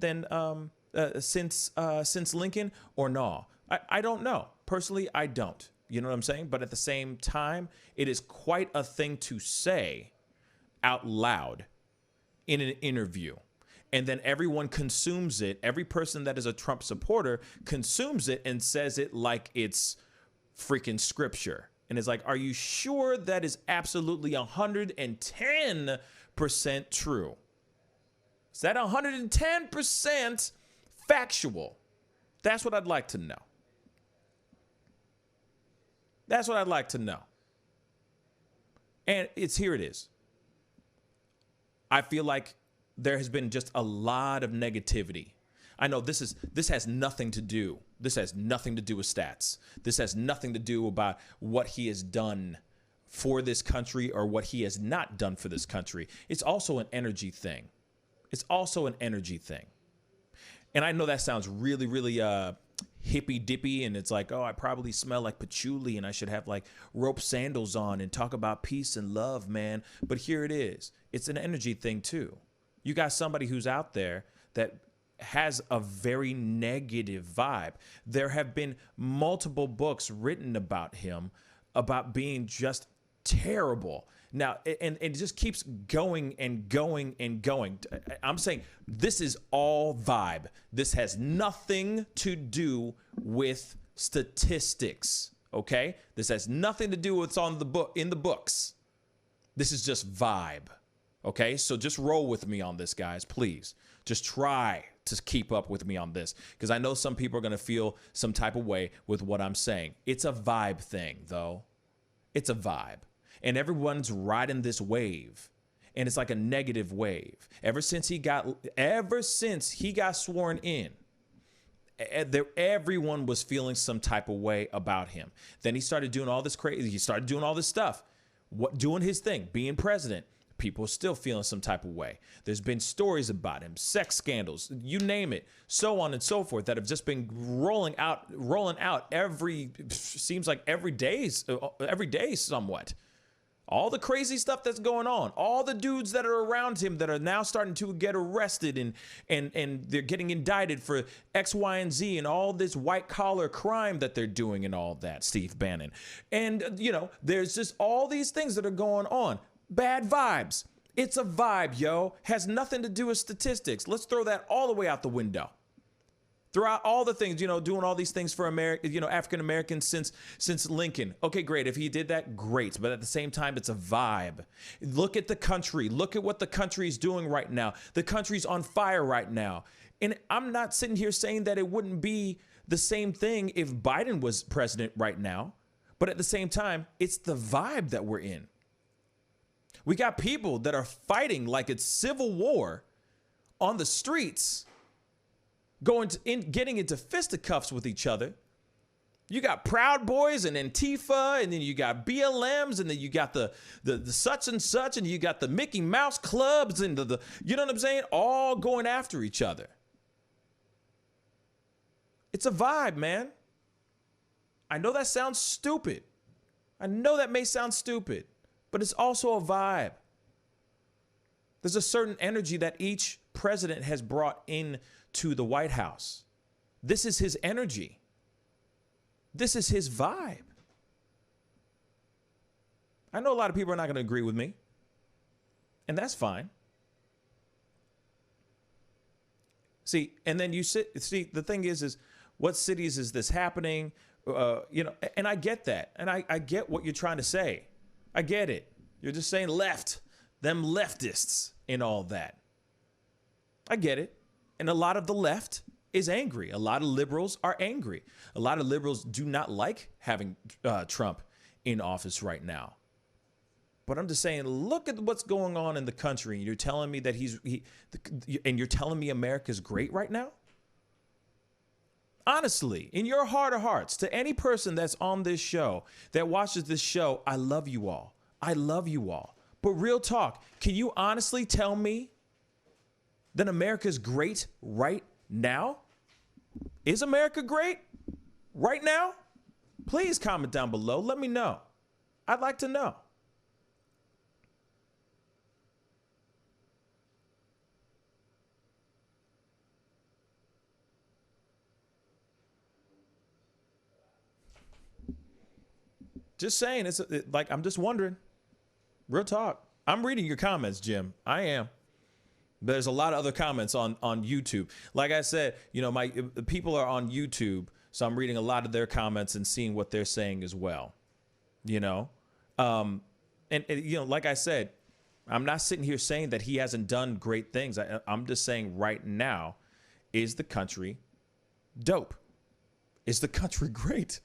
since Lincoln or no? I don't know. Personally, I don't. You know what I'm saying? But at the same time, it is quite a thing to say out loud in an interview. And then everyone consumes it. Every person that is a Trump supporter consumes it and says it like it's freaking scripture. And it's like, are you sure that is absolutely 110% true? Is that 110% factual? That's what I'd like to know. That's what I'd like to know. And here it is. I feel like there has been just a lot of negativity. I know this has nothing to do. This has nothing to do with stats. This has nothing to do about what he has done for this country or what he has not done for this country. It's also an energy thing. It's also an energy thing. And I know that sounds really, really hippy dippy, and it's like, oh, I probably smell like patchouli and I should have like rope sandals on and talk about peace and love, man. But here it is. It's an energy thing too. You got somebody who's out there that has a very negative vibe. There have been multiple books written about him, about being just terrible. Now, and it just keeps going and going and going. I'm saying this is all vibe. This has nothing to do with statistics, okay? This has nothing to do with what's on the book in the books. This is just vibe, okay? So just roll with me on this, guys, please. Just try to keep up with me on this, because I know some people are going to feel some type of way with what I'm saying. It's a vibe thing, though. It's a vibe. And everyone's riding this wave, and it's like a negative wave. Ever since he got sworn in, everyone was feeling some type of way about him. Then he started doing all this crazy. He started doing all this stuff, doing his thing, being president. People are still feeling some type of way. There's been stories about him, sex scandals, you name it, so on and so forth, that have just been rolling out seems like every day somewhat. All the crazy stuff that's going on, all the dudes that are around him that are now starting to get arrested and they're getting indicted for X, Y, and Z and all this white collar crime that they're doing and all that, Steve Bannon. And, you know, there's just all these things that are going on. Bad vibes. It's a vibe, yo. Has nothing to do with statistics. Let's throw that all the way out the window. throughout all the things, doing all these things for America, African Americans since Lincoln. Okay, great. If he did that, great. But at the same time, it's a vibe. Look at the country. Look at what the country is doing right now. The country's on fire right now. And I'm not sitting here saying that it wouldn't be the same thing if Biden was president right now. But at the same time, it's the vibe that we're in. We got people that are fighting like it's civil war on the streets, getting into fisticuffs with each other. You got Proud Boys and Antifa, and then you got BLMs, and then you got the such and such, and you got the Mickey Mouse clubs, and the you know what I'm saying? All going after each other. It's a vibe, man. I know that sounds stupid. I know that may sound stupid, but it's also a vibe. There's a certain energy that each president has brought in to the White House. This is his energy. This is his vibe. I know a lot of people are not going to agree with me, and that's fine. See, and then the thing is what cities is this happening? And I get that. And I get what you're trying to say. I get it. You're just saying left, them leftists and all that. I get it. And a lot of the left is angry. A lot of liberals are angry. A lot of liberals do not like having Trump in office right now. But I'm just saying, look at what's going on in the country. And you're telling me that and you're telling me America's great right now? Honestly, in your heart of hearts, to any person that's on this show, that watches this show, I love you all. I love you all. But real talk, can you honestly tell me that America's great right now? Is America great right now? Please comment down below. Let me know. I'd like to know. Just saying, I'm just wondering. Real talk. I'm reading your comments, Jim. I am. There's a lot of other comments on YouTube. Like I said, my people are on YouTube, so I'm reading a lot of their comments and seeing what they're saying as well. Like I said, I'm not sitting here saying that he hasn't done great things. I'm just saying right now, is the country dope? Is the country great?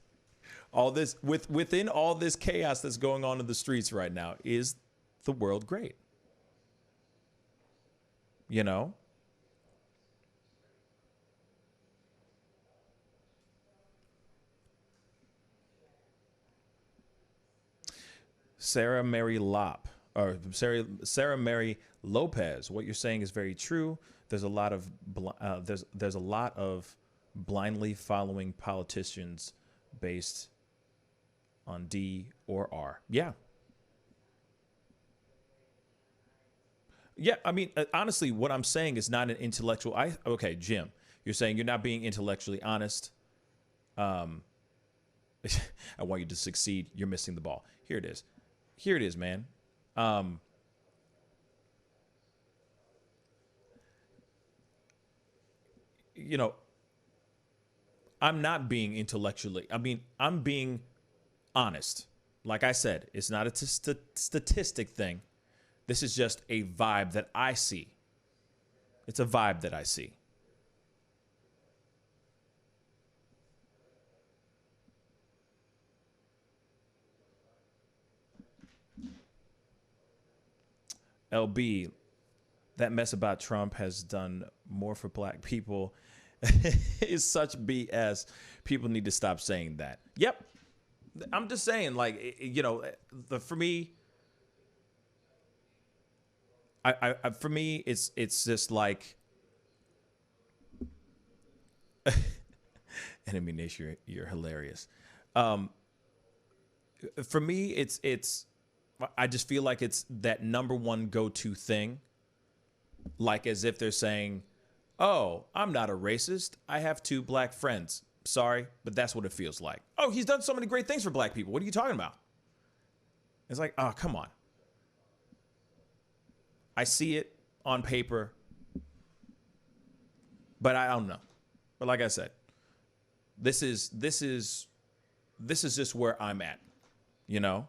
All this within all this chaos that's going on in the streets right now, is the world great? Sarah Mary Lopez, what you're saying is very true. There's a lot of there's a lot of blindly following politicians based on D or R. Yeah. Yeah, I mean, honestly, what I'm saying is not an intellectual. Okay, Jim, you're saying you're not being intellectually honest. I want you to succeed. You're missing the ball. Here it is. Here it is, man. I'm not being intellectually. I'm being honest. Like I said, it's not a statistic thing. This is just a vibe that I see. It's a vibe that I see. LB, that mess about Trump has done more for black people. Is such BS. People need to stop saying that. Yep. I'm just saying, for me, for me, it's just like, Enemy Nation, you're hilarious. For me, it's, I just feel like it's that number one go-to thing. Like as if they're saying, oh, I'm not a racist. I have 2 black friends. Sorry, but that's what it feels like. Oh, he's done so many great things for black people. What are you talking about? It's like, oh, come on. I see it on paper, but I don't know. But like I said, this is just where I'm at. You know,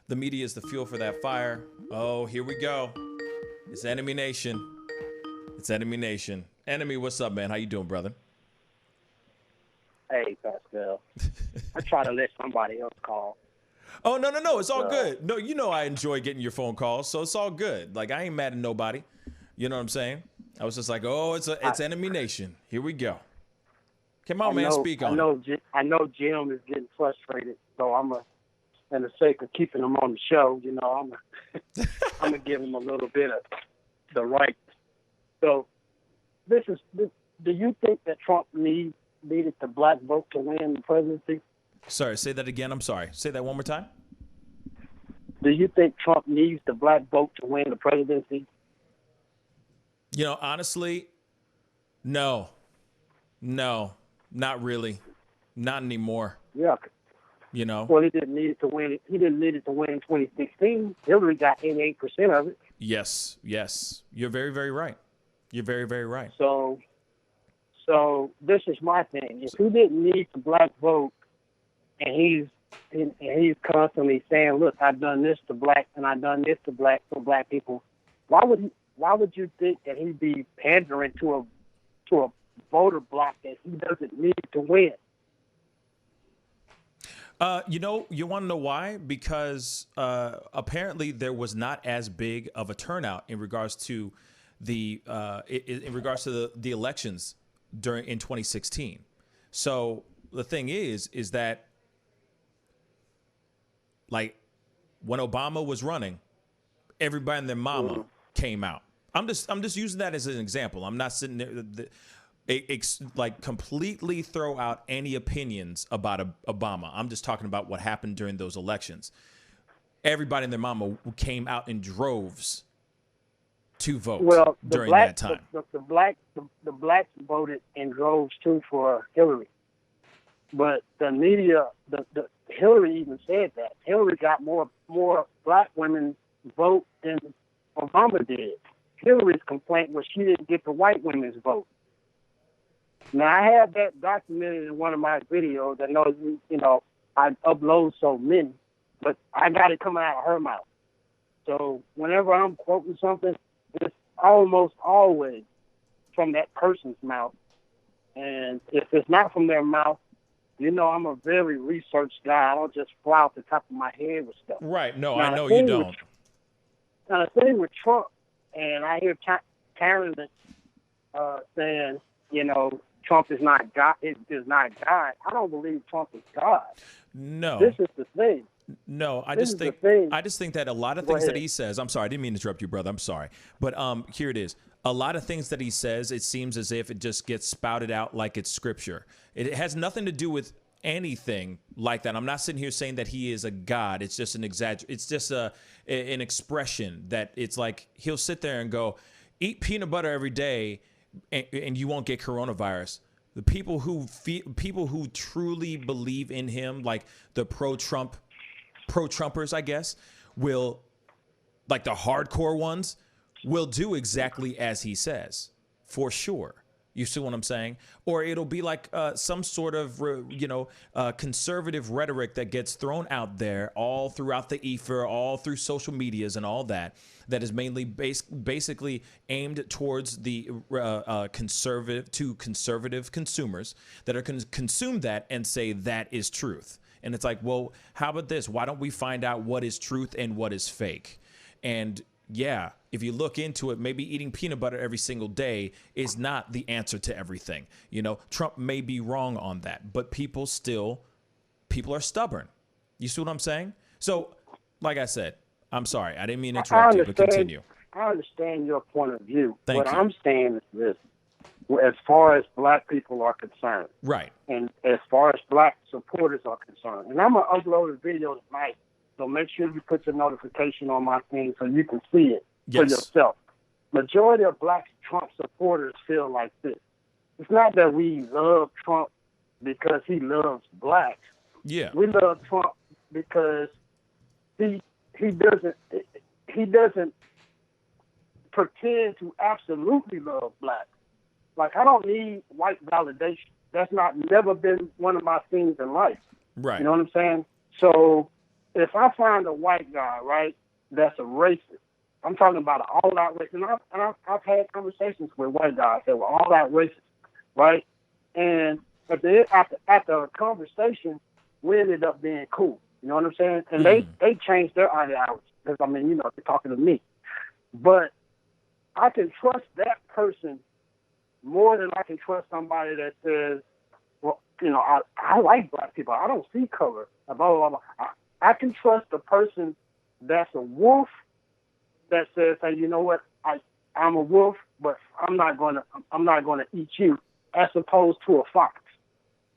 the media is the fuel for that fire. Oh, here we go. It's Enemy Nation. It's Enemy Nation. Enemy, what's up, man? How you doing, brother? Hey, Pascal. I try to let somebody else call. Oh, no. It's all good. No, you know I enjoy getting your phone calls, so it's all good. Like, I ain't mad at nobody. You know what I'm saying? I was just like, oh, it's Enemy Nation. Here we go. Come on, man, speak on it. I know Jim is getting frustrated, so in the sake of keeping him on the show, you know, I'm gonna give him a little bit of the right. So, do you think that Trump needed the black vote to win the presidency? Sorry, say that again. I'm sorry. Say that one more time. Do you think Trump needs the black vote to win the presidency? You know, honestly, no, not really, not anymore. Yeah. You know. Well, he didn't need it to win. He didn't need it to win in 2016. Hillary got 88% of it. Yes. You're very, very right. You're very, very right. So this is my thing. If he didn't need the black vote, and he's constantly saying, "Look, I've done this to black, and I've done this to black for black people," why would you think that he'd be pandering to a voter block that he doesn't need to win? You want to know why? Because apparently there was not as big of a turnout in regards to the elections in 2016. So the thing is that, like, when Obama was running, everybody and their mama came out. I'm just using that as an example. I'm not sitting there like completely throw out any opinions about Obama. I'm just talking about what happened during those elections. Everybody and their mama came out in droves to vote during that time. The blacks voted in droves too for Hillary, but the media, the Hillary even said that Hillary got more black women vote than Obama did. Hillary's complaint was she didn't get the white women's vote. Now, I have that documented in one of my videos. I know, I upload so many, but I got it coming out of her mouth. So whenever I'm quoting something, it's almost always from that person's mouth. And if it's not from their mouth, I'm a very researched guy. I don't just fly off the top of my head with stuff. Right. No, I know you don't. Now, the thing with Trump, and I hear Karen saying, Trump is not God. It is not God. I don't believe Trump is God. No. This is the thing. No, I just think that a lot of things that he says, I'm sorry, I didn't mean to interrupt you, brother. I'm sorry. But here it is. A lot of things that he says, it seems as if it just gets spouted out like it's scripture. It has nothing to do with anything like that. I'm not sitting here saying that he is a God. It's just it's just an expression that it's like he'll sit there and go, eat peanut butter every day and you won't get coronavirus. The people who truly believe in him, like the pro-Trumpers, I guess, will, like the hardcore ones, will do exactly as he says, for sure. You see what I'm saying? Or it'll be like some sort of, conservative rhetoric that gets thrown out there all throughout the ether, all through social medias and all that is mainly basically aimed towards the conservative consumers that are going to consume that and say that is truth. And it's like, well, how about this? Why don't we find out what is truth and what is fake? And yeah, if you look into it, maybe eating peanut butter every single day is not the answer to everything. Trump may be wrong on that, but people are stubborn. You see what I'm saying? So, like I said, I'm sorry. I didn't mean to interrupt you, but continue. I understand your point of view. Thank you. What I'm saying is this. As far as black people are concerned. Right. And as far as black supporters are concerned. And I'm going to upload a video tonight. So make sure you put your notification on my thing so you can see it for yourself. Majority of black Trump supporters feel like this. It's not that we love Trump because he loves blacks. Yeah. We love Trump because he doesn't pretend to absolutely love blacks. Like, I don't need white validation. That's never been one of my things in life. Right. You know what I'm saying? So if I find a white guy, right, that's a racist, I'm talking about an all-out racist. And I've had conversations with white guys that were all-out racist, right? And after a conversation, we ended up being cool. You know what I'm saying? And they changed their ideology because, I mean, you know, they're talking to me. But I can trust that person more than I can trust somebody that says, well, you know, I like black people. I don't see color. Blah, blah, blah. I can trust the person that's a wolf that says, hey, you know what? I'm a wolf, but I'm not gonna eat you, as opposed to a fox.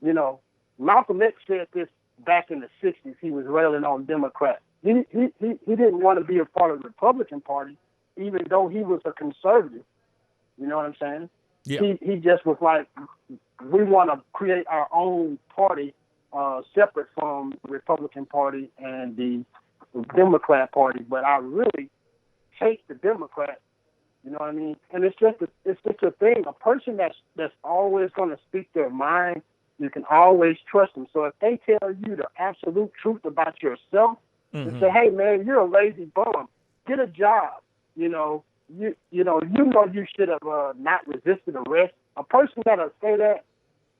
You know, Malcolm X said this back in the 60s. He was railing on Democrats. He didn't want to be a part of the Republican Party, even though he was a conservative. You know what I'm saying? Yeah. He just was like, we want to create our own party separate from the Republican Party and the Democrat Party. But I really hate the Democrats. You know what I mean? And it's just a thing. A person that's always going to speak their mind, you can always trust them. So if they tell you the absolute truth about yourself, and say, hey man, you're a lazy bum, get a job. You know you should have not resisted arrest. A person that'll say that,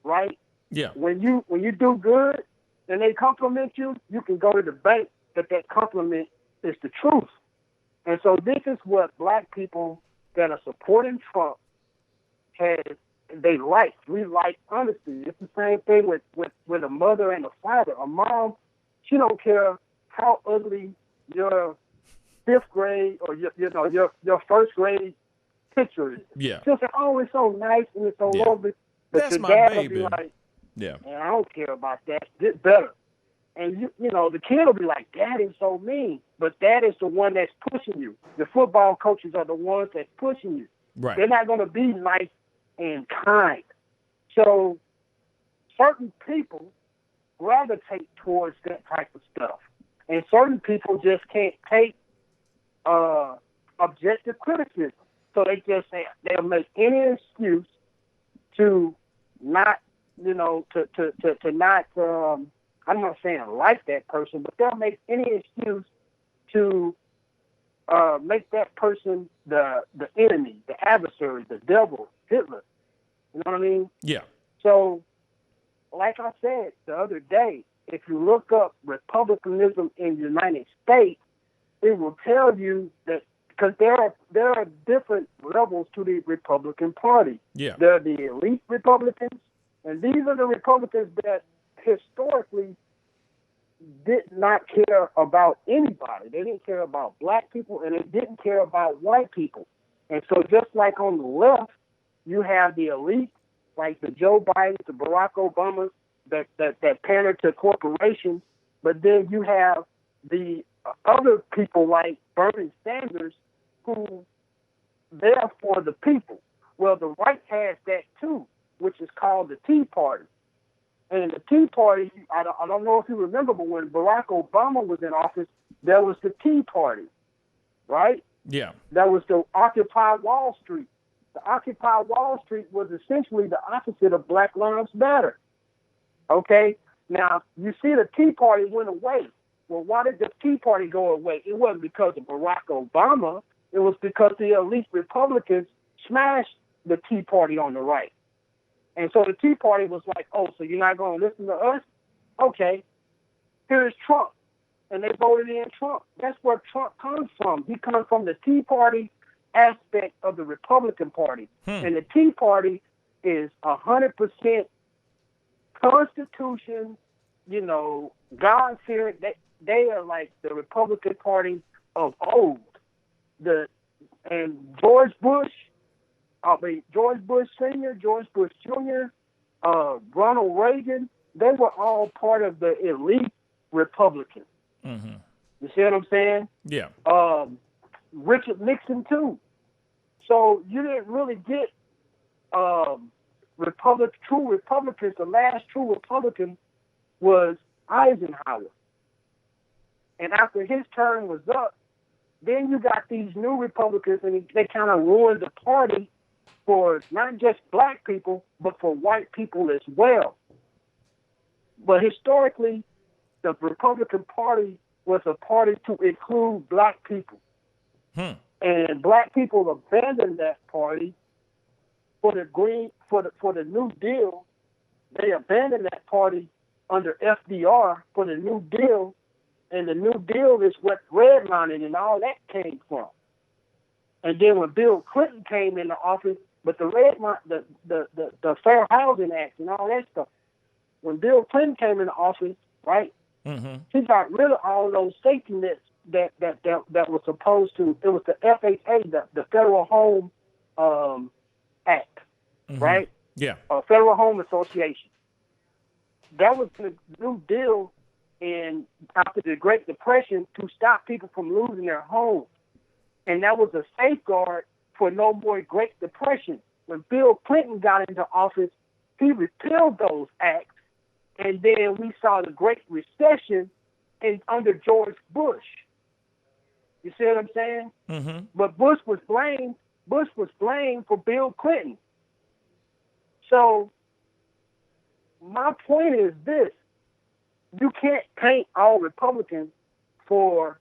right? Yeah. When you do good and they compliment you, you can go to the bank that compliment is the truth. And so this is what black people that are supporting Trump they like. We like honesty. It's the same thing with a mother and a father. A mom, she don't care how ugly your fifth grade or your first grade picture is. Yeah. She'll say, oh, it's so nice and it's so lovely. But that's your my dad baby. will be like, yeah, man, I don't care about that. Get better. And you know, the kid will be like, Daddy's so mean. But Dad is the one that's pushing you. The football coaches are the ones that's pushing you. Right. They're not going to be nice and kind. So certain people gravitate towards that type of stuff. And certain people just can't take objective criticism. So they just say they'll make any excuse to not, you know, to not, I'm not saying like that person, but they'll make any excuse to make that person the enemy, the adversary, the devil, Hitler. You know what I mean? Yeah. So, like I said the other day, if you look up republicanism in the United States, it will tell you that, because there are different levels to the Republican Party. Yeah. There are the elite Republicans, and these are the Republicans that historically did not care about anybody. They didn't care about black people, and they didn't care about white people. And so just like on the left, you have the elite, like the Joe Bidens, the Barack Obamas, that pander to corporations, but then you have the other people like Bernie Sanders, who they're for the people. Well, the right has that too, which is called the Tea Party. And the Tea Party, I don't know if you remember, but when Barack Obama was in office, there was the Tea Party, right? Yeah. There was the Occupy Wall Street. The Occupy Wall Street was essentially the opposite of Black Lives Matter. Okay? Now, you see the Tea Party went away. Well, why did the Tea Party go away? It wasn't because of Barack Obama. It was because the elite Republicans smashed the Tea Party on the right. And so the Tea Party was like, oh, so you're not going to listen to us? Okay, here's Trump. And they voted in Trump. That's where Trump comes from. He comes from the Tea Party aspect of the Republican Party. And the Tea Party is 100% Constitution, you know, God-fearing. They are like the Republican Party of old. And George Bush Sr., George Bush Jr., Ronald Reagan, they were all part of the elite Republicans. Mm-hmm. You see what I'm saying? Yeah. Richard Nixon, too. So you didn't really get true Republicans. The last true Republican was Eisenhower. And after his term was up, then you got these new Republicans, and they kind of ruined the party for not just black people, but for white people as well. But historically, the Republican Party was a party to include black people. And black people abandoned that party for the New Deal. They abandoned that party under FDR for the New Deal, and the New Deal is what redlining and all that came from. And then when Bill Clinton came into office, but the Fair Housing Act and all that stuff, when Bill Clinton came into office, right, he got rid of all those safety nets that was supposed to. It was the FHA, the Federal Home Act, right? Yeah. Federal Home Association. That was the New Deal after the Great Depression to stop people from losing their homes. And that was a safeguard for no more Great Depression. When Bill Clinton got into office, he repealed those acts, and then we saw the Great Recession under George Bush. You see what I'm saying? Mm-hmm. But Bush was blamed for Bill Clinton. So my point is this: you can't paint all Republicans for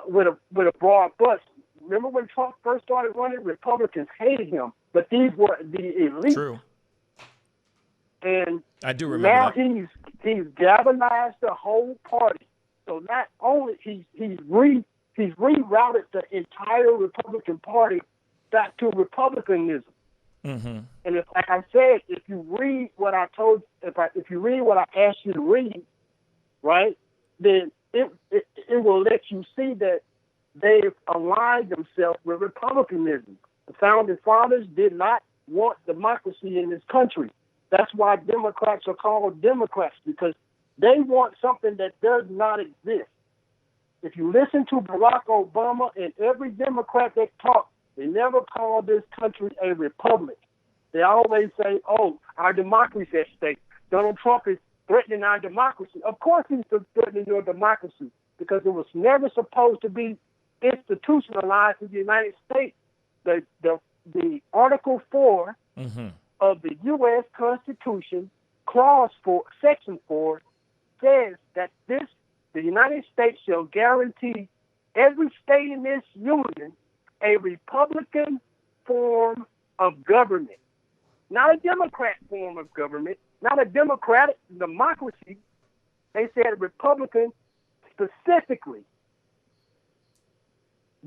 with a broad brush. Remember when Trump first started running, Republicans hated him, but these were the elite. True. And I do remember now that. he's galvanized the whole party. So not only he's rerouted the entire Republican Party back to republicanism. Mm-hmm. And if, like I said, if you read what I asked you to read, right, then it will let you see that they've aligned themselves with republicanism. The founding fathers did not want democracy in this country. That's why Democrats are called Democrats, because they want something that does not exist. If you listen to Barack Obama and every Democrat that talks, they never call this country a republic. They always say, oh, our democracy is at stake. Donald Trump is threatening our democracy. Of course he's threatening your democracy, because it was never supposed to be institutionalized in the United States. The Article 4 of the U.S. Constitution, Clause 4, Section 4, says that the United States shall guarantee every state in this union a Republican form of government. Not a Democrat form of government, not a democratic democracy. They said Republican specifically.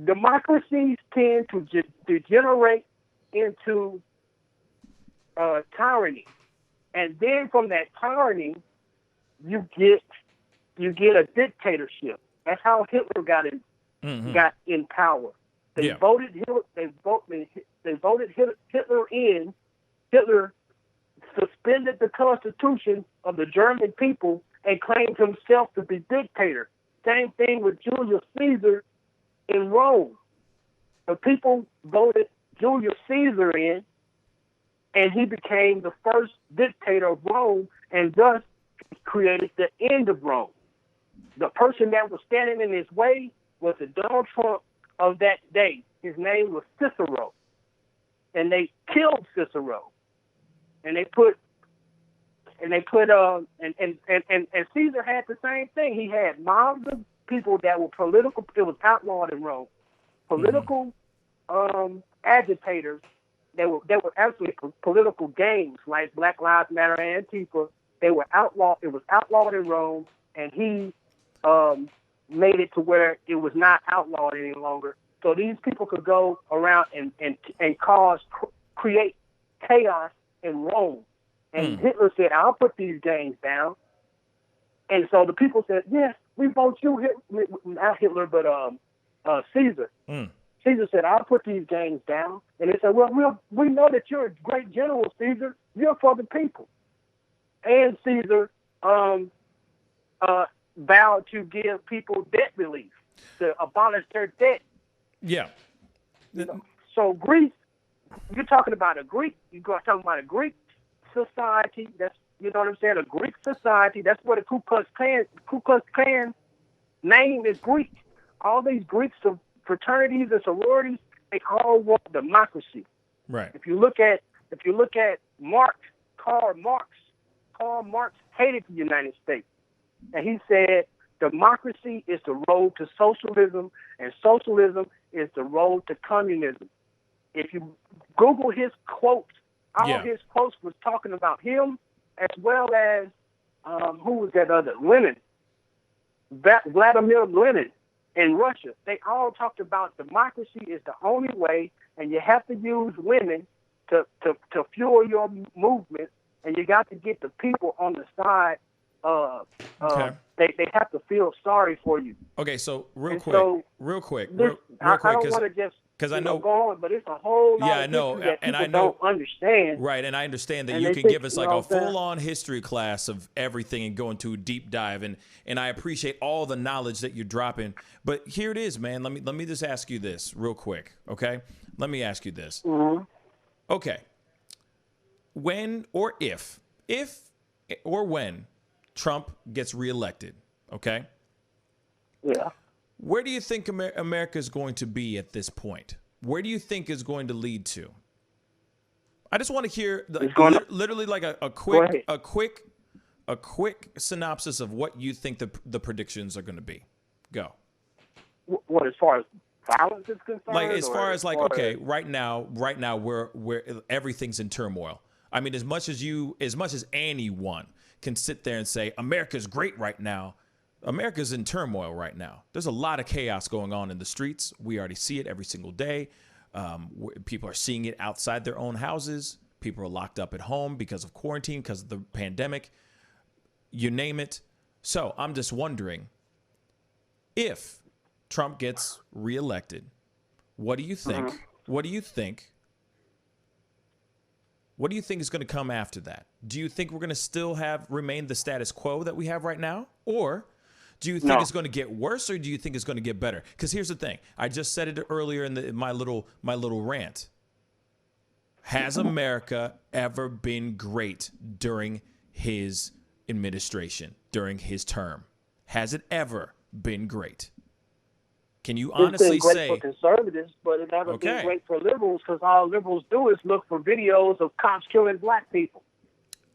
Democracies tend to degenerate into tyranny. And then from that tyranny, you get a dictatorship. That's how Hitler got in power. They voted Hitler in. Hitler suspended the constitution of the German people and claimed himself to be dictator. Same thing with Julius Caesar in Rome. The people voted Julius Caesar in, and he became the first dictator of Rome, and thus created the end of Rome. The person that was standing in his way was the Donald Trump of that day. His name was Cicero. And they killed Cicero. And Caesar had the same thing. He had mobs of people that were political. It was outlawed in Rome. Political agitators. They were actually political gangs like Black Lives Matter and Antifa. They were outlawed. It was outlawed in Rome, and he made it to where it was not outlawed any longer. So these people could go around and create chaos in Rome. And Hitler said, I'll put these gangs down. And so the people said, yes, we vote you, not Hitler, but Caesar. Caesar said, I'll put these gangs down. And they said, well, we know that you're a great general, Caesar. You're for the people. And Caesar vowed to give people debt relief, to abolish their debt. Yeah. So Greece, you're talking about you're talking about a Greek society. That's, you know what I'm saying? A Greek society. That's what the Ku Klux Klan name is, Greek. All these Greek fraternities and sororities, they all want democracy. Right. If you look at Karl Marx hated the United States, and he said democracy is the road to socialism, and socialism is the road to communism. If you Google his quotes, all his quotes was talking about him, as well as who was that other? Lenin, Vladimir Lenin in Russia. They all talked about democracy is the only way, and you have to use women to fuel your movement, and you got to get the people on the side. They have to feel sorry for you. Okay, so real quick, I don't want to just because I know go on, but it's a whole lot of history that people don't understand. Right, and I understand that you can give us like a full-on history class of everything and go into a deep dive, and I appreciate all the knowledge that you're dropping. But here it is, man. Let me just ask you this real quick, okay? Let me ask you this. Mm-hmm. Okay. When or if or when Trump gets reelected, okay? Yeah. Where do you think America is going to be at this point? Where do you think is going to lead to? I just want to hear literally like a quick synopsis of what you think the predictions are going to be. Go. What, as far as violence is concerned? Like as far as right now where everything's in turmoil. I mean, as much as anyone can sit there and say America's great right now, America's in turmoil right now. There's a lot of chaos going on in the streets. We already see it every single day. People are seeing it outside their own houses. People are locked up at home because of quarantine, because of the pandemic. You name it. So I'm just wondering, if Trump gets reelected, what do you think? What do you think? What do you think is going to come after that? Do you think we're going to still remain the status quo that we have right now? Or do you think it's going to get worse, or do you think it's going to get better? Because here's the thing. I just said it earlier in my little rant. Has America ever been great during his administration, during his term? Has it ever been great? Can you honestly say? It's been great for conservatives, but it never been great for liberals, because all liberals do is look for videos of cops killing black people.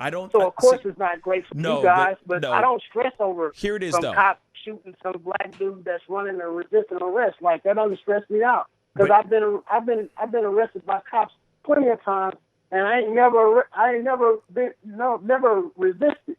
So of course it's not great for you guys, but I don't stress over some cop shooting some black dude that's running a resisting arrest. Like, that doesn't stress me out, because I've been arrested by cops plenty of times, and I ain't never resisted.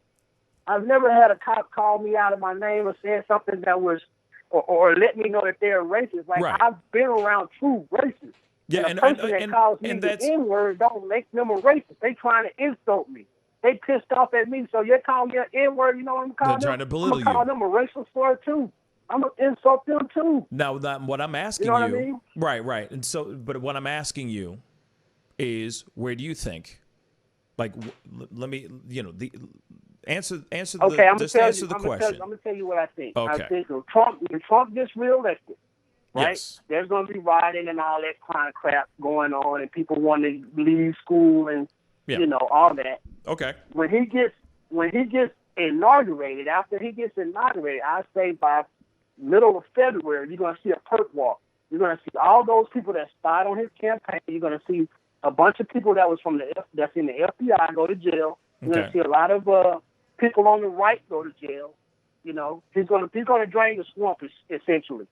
I've never had a cop call me out of my name or say something that was or let me know that they're racist. Like, I've been around true racists. Yeah, and a person that calls me the N-word don't make them a racist. They trying to insult me. They pissed off at me, so you're calling me an N-word, you know what I'm calling them? They're trying to belittle you. I'm going to call them a racial slur, too. I'm going to insult them, too. Now, what I'm asking you... know what I mean? Right. And so, but what I'm asking you is, where do you think, like, let me, answer the question. I'm going to tell you what I think. Okay. I think when Trump gets reelected, right? Yes. There's going to be rioting and all that kind of crap going on, and people want to leave school and all that. Okay. When he gets inaugurated, after he gets inaugurated, I say by middle of February, you're going to see a perk walk. You're going to see all those people that spied on his campaign. You're going to see a bunch of people that's in the FBI go to jail. You're going to see a lot of people on the right go to jail. He's going to drain the swamp, essentially,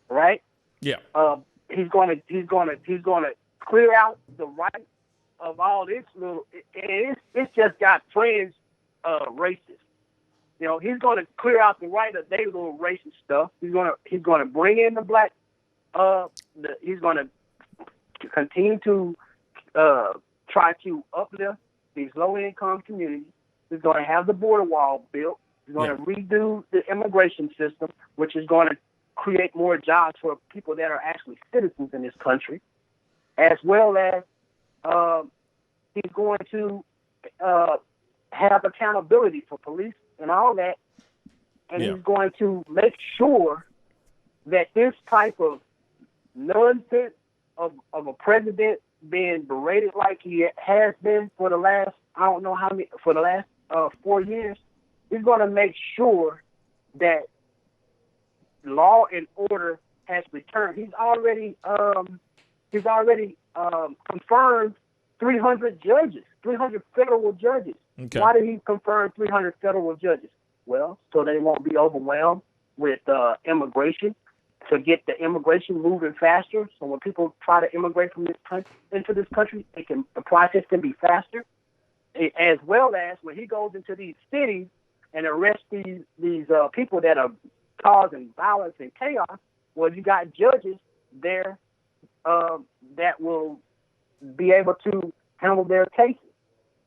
right? Yeah. He's going to clear out the right of all this little. It's just got friends, racists. He's going to clear out the right of their little racist stuff. He's going to bring in the black. He's going to continue to try to uplift these low-income communities. He's going to have the border wall built. He's going to redo the immigration system, which is going to create more jobs for people that are actually citizens in this country, as well as he's going to have accountability for police and all that, and he's going to make sure that this type of nonsense of a president being berated like he has been for the last, I don't know how many, for the last 4 years, he's going to make sure that law and order has returned. He's already confirmed 300 judges, 300 federal judges. Okay. Why did he confirm 300 federal judges? Well, so they won't be overwhelmed with immigration, to get the immigration moving faster. So when people try to immigrate from this country into this country, the process can be faster. As well as when he goes into these cities and arrests these people that are causing violence and chaos, well, you got judges there that will be able to handle their cases.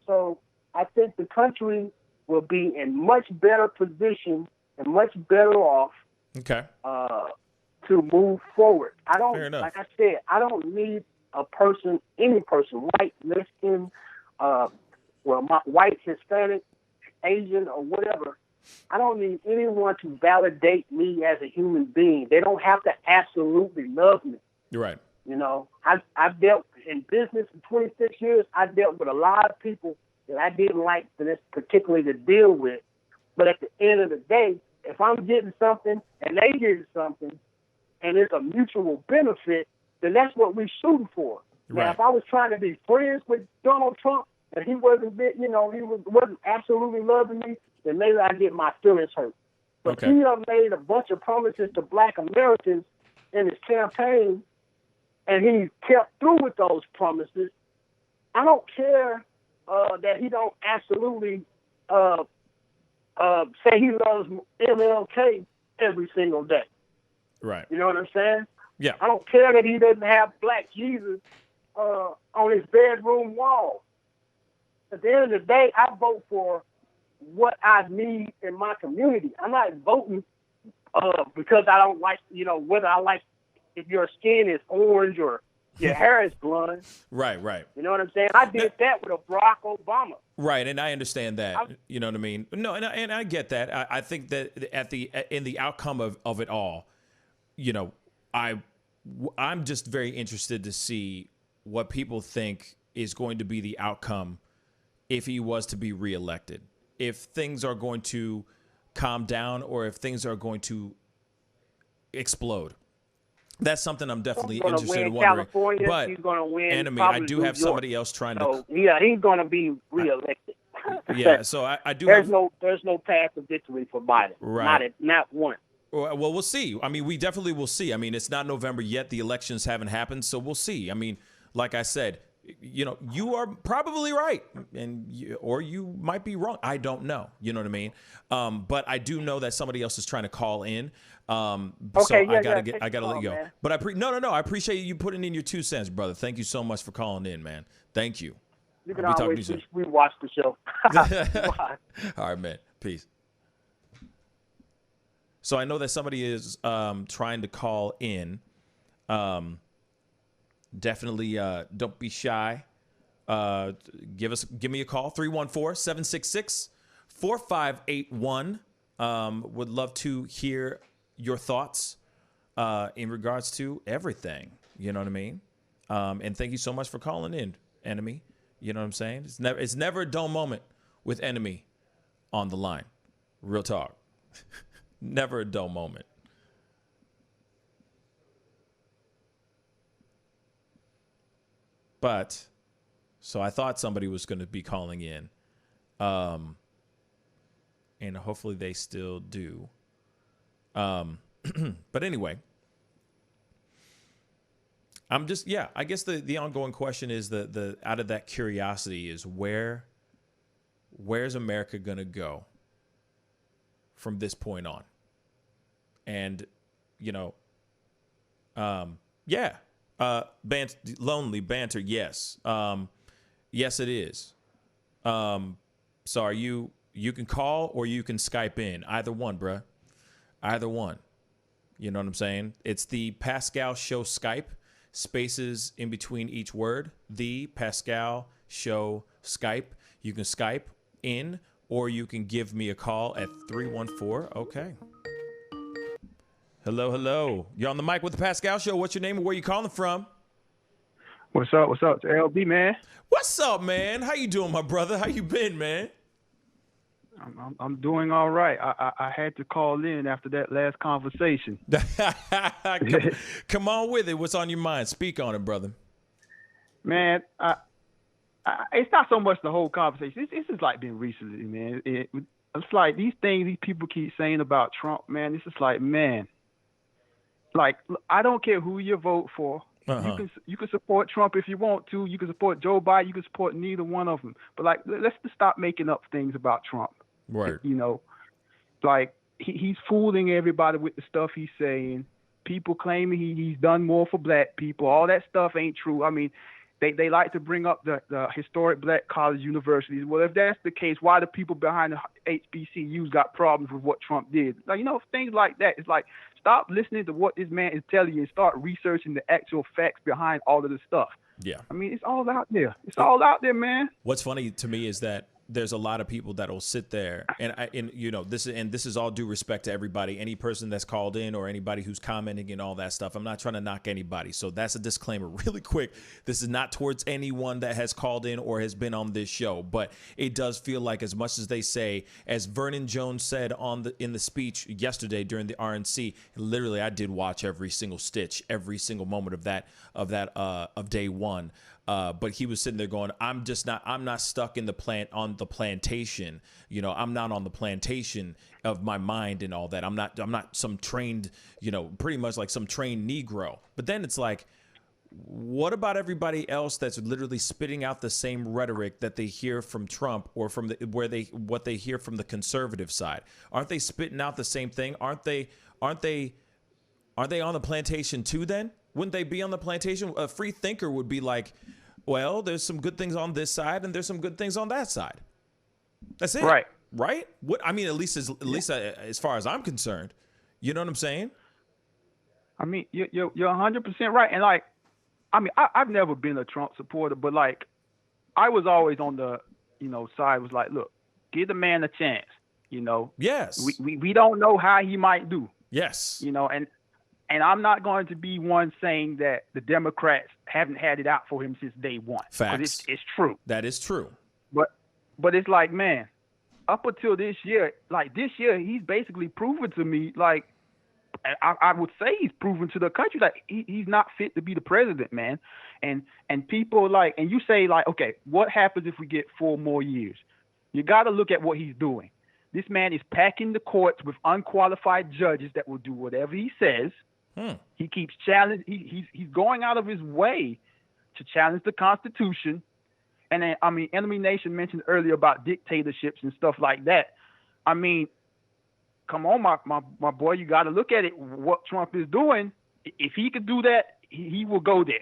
So I think the country will be in much better position and much better off Okay. to move forward. Fair enough. Like I said, I don't need any person, white, Mexican, white, Hispanic, Asian, or whatever. I don't need anyone to validate me as a human being. They don't have to absolutely love me. You're right. You know, I've dealt in business for 26 years. I dealt with a lot of people that I didn't like particularly to deal with. But at the end of the day, if I'm getting something and they getting something and it's a mutual benefit, then that's what we're shooting for. Right. Now, if I was trying to be friends with Donald Trump and he wasn't absolutely loving me, then maybe I get my feelings hurt. But Okay. he done made a bunch of promises to Black Americans in his campaign, and he kept through with those promises. I don't care that he don't absolutely say he loves MLK every single day. Right. You know what I'm saying? Yeah. I don't care that he doesn't have Black Jesus on his bedroom wall. At the end of the day, I vote for what I need in my community. I'm not voting because I don't like, whether I like if your skin is orange or your hair is blonde. Right, right. You know what I'm saying? I did that with a Barack Obama. Right, and I understand that. You know what I mean? No, and I get that. I think that in the outcome of it all, I'm just very interested to see what people think is going to be the outcome if he was to be reelected. If things are going to calm down or if things are going to explode. That's something I'm definitely interested in wondering. California, but he's going to win. Enemy, I do have somebody else trying to. Yeah, he's going to be reelected. Yeah, so I do. There's no path to victory for Biden. Right. Not one. Well, we'll see. I mean, we definitely will see. I mean, it's not November yet. The elections haven't happened, so we'll see. I mean, like I said, you are probably right, or you might be wrong. I don't know. You know what I mean? But I do know that somebody else is trying to call in. Okay, so yeah, I gotta let you go. man. But I appreciate you putting in your 2 cents, brother. Thank you so much for calling in, man. Thank you. You can I'll be talking always to you soon. we watch the show. Bye. All right, man. Peace. So I know that somebody is trying to call in. Definitely don't be shy. Give me a call, 314-766-4581. Would love to hear your thoughts in regards to everything. You know what I mean? And thank you so much for calling in, Enemy. You know what I'm saying? It's never a dull moment with Enemy on the line. Real talk. Never a dull moment. But, so I thought somebody was going to be calling in. And hopefully they still do. But anyway, I guess the ongoing question is the out of that curiosity is where's America going to go from this point on? And, lonely banter. Yes. Yes, it is. So you can call or you can Skype in. Either one, bruh. Either one. You know what I'm saying? It's the Pascal Show Skype. Spaces in between each word. The Pascal Show Skype. You can Skype in or you can give me a call at 314. Okay. Hello. You're on the mic with the Pascal Show. What's your name and where you calling from? What's up? It's LB, man. What's up, man? How you doing, my brother? How you been, man? I'm doing all right. I had to call in after that last conversation. Come on with it. What's on your mind? Speak on it, brother. Man, it's not so much the whole conversation. It's just like been recently, man. It's like these things these people keep saying about Trump, man. It's just like, man, like I don't care who you vote for. You can support Trump if you want to. You can support Joe Biden. You can support neither one of them. But like, let's just stop making up things about Trump. Right. You know, like he's fooling everybody with the stuff he's saying. People claiming he's done more for black people. All that stuff ain't true. I mean, they like to bring up the historic black college universities. Well, if that's the case, why the people behind the HBCUs got problems with what Trump did? Like, you know, things like that. It's like, stop listening to what this man is telling you and start researching the actual facts behind all of this stuff. Yeah. I mean, it's all out there. It's all out there, man. What's funny to me is that there's a lot of people that will sit there and you know, this is all due respect to everybody, any person that's called in or anybody who's commenting and all that stuff. I'm not trying to knock anybody. So that's a disclaimer really quick. This is not towards anyone that has called in or has been on this show, but it does feel like, as much as they say, as Vernon Jones said in the speech yesterday during the RNC, literally I did watch every single stitch, every single moment of day one. But he was sitting there going, I'm not stuck in on the plantation. You know, I'm not on the plantation of my mind and all that. I'm not some trained, you know, pretty much like some trained Negro. But then it's like, what about everybody else that's literally spitting out the same rhetoric that they hear from Trump or from what they hear from the conservative side? Aren't they spitting out the same thing? Aren't they on the plantation too then? Wouldn't they be on the plantation? A free thinker would be like, well, there's some good things on this side and there's some good things on that side. That's it. Right? What I mean, at least as far as I'm concerned, you know what I'm saying? I mean, you're 100% right. And like, I mean, I've never been a Trump supporter, but like, I was always on the, you know, side. Was like, look, give the man a chance. You know. Yes. We don't know how he might do. Yes. You know, and I'm not going to be one saying that the Democrats haven't had it out for him since day one. Facts. It's true. That is true. But it's like, man, up until this year, he's basically proven to me, like, I would say he's proven to the country that he's not fit to be the president, man. And people like, and you say like, okay, what happens if we get 4 more years? You got to look at what he's doing. This man is packing the courts with unqualified judges that will do whatever he says. He keeps challenging. He's going out of his way to challenge the Constitution. And then, I mean, Enemy Nation mentioned earlier about dictatorships and stuff like that. I mean, come on, my boy, you got to look at it. What Trump is doing, if he could do that, he will go there.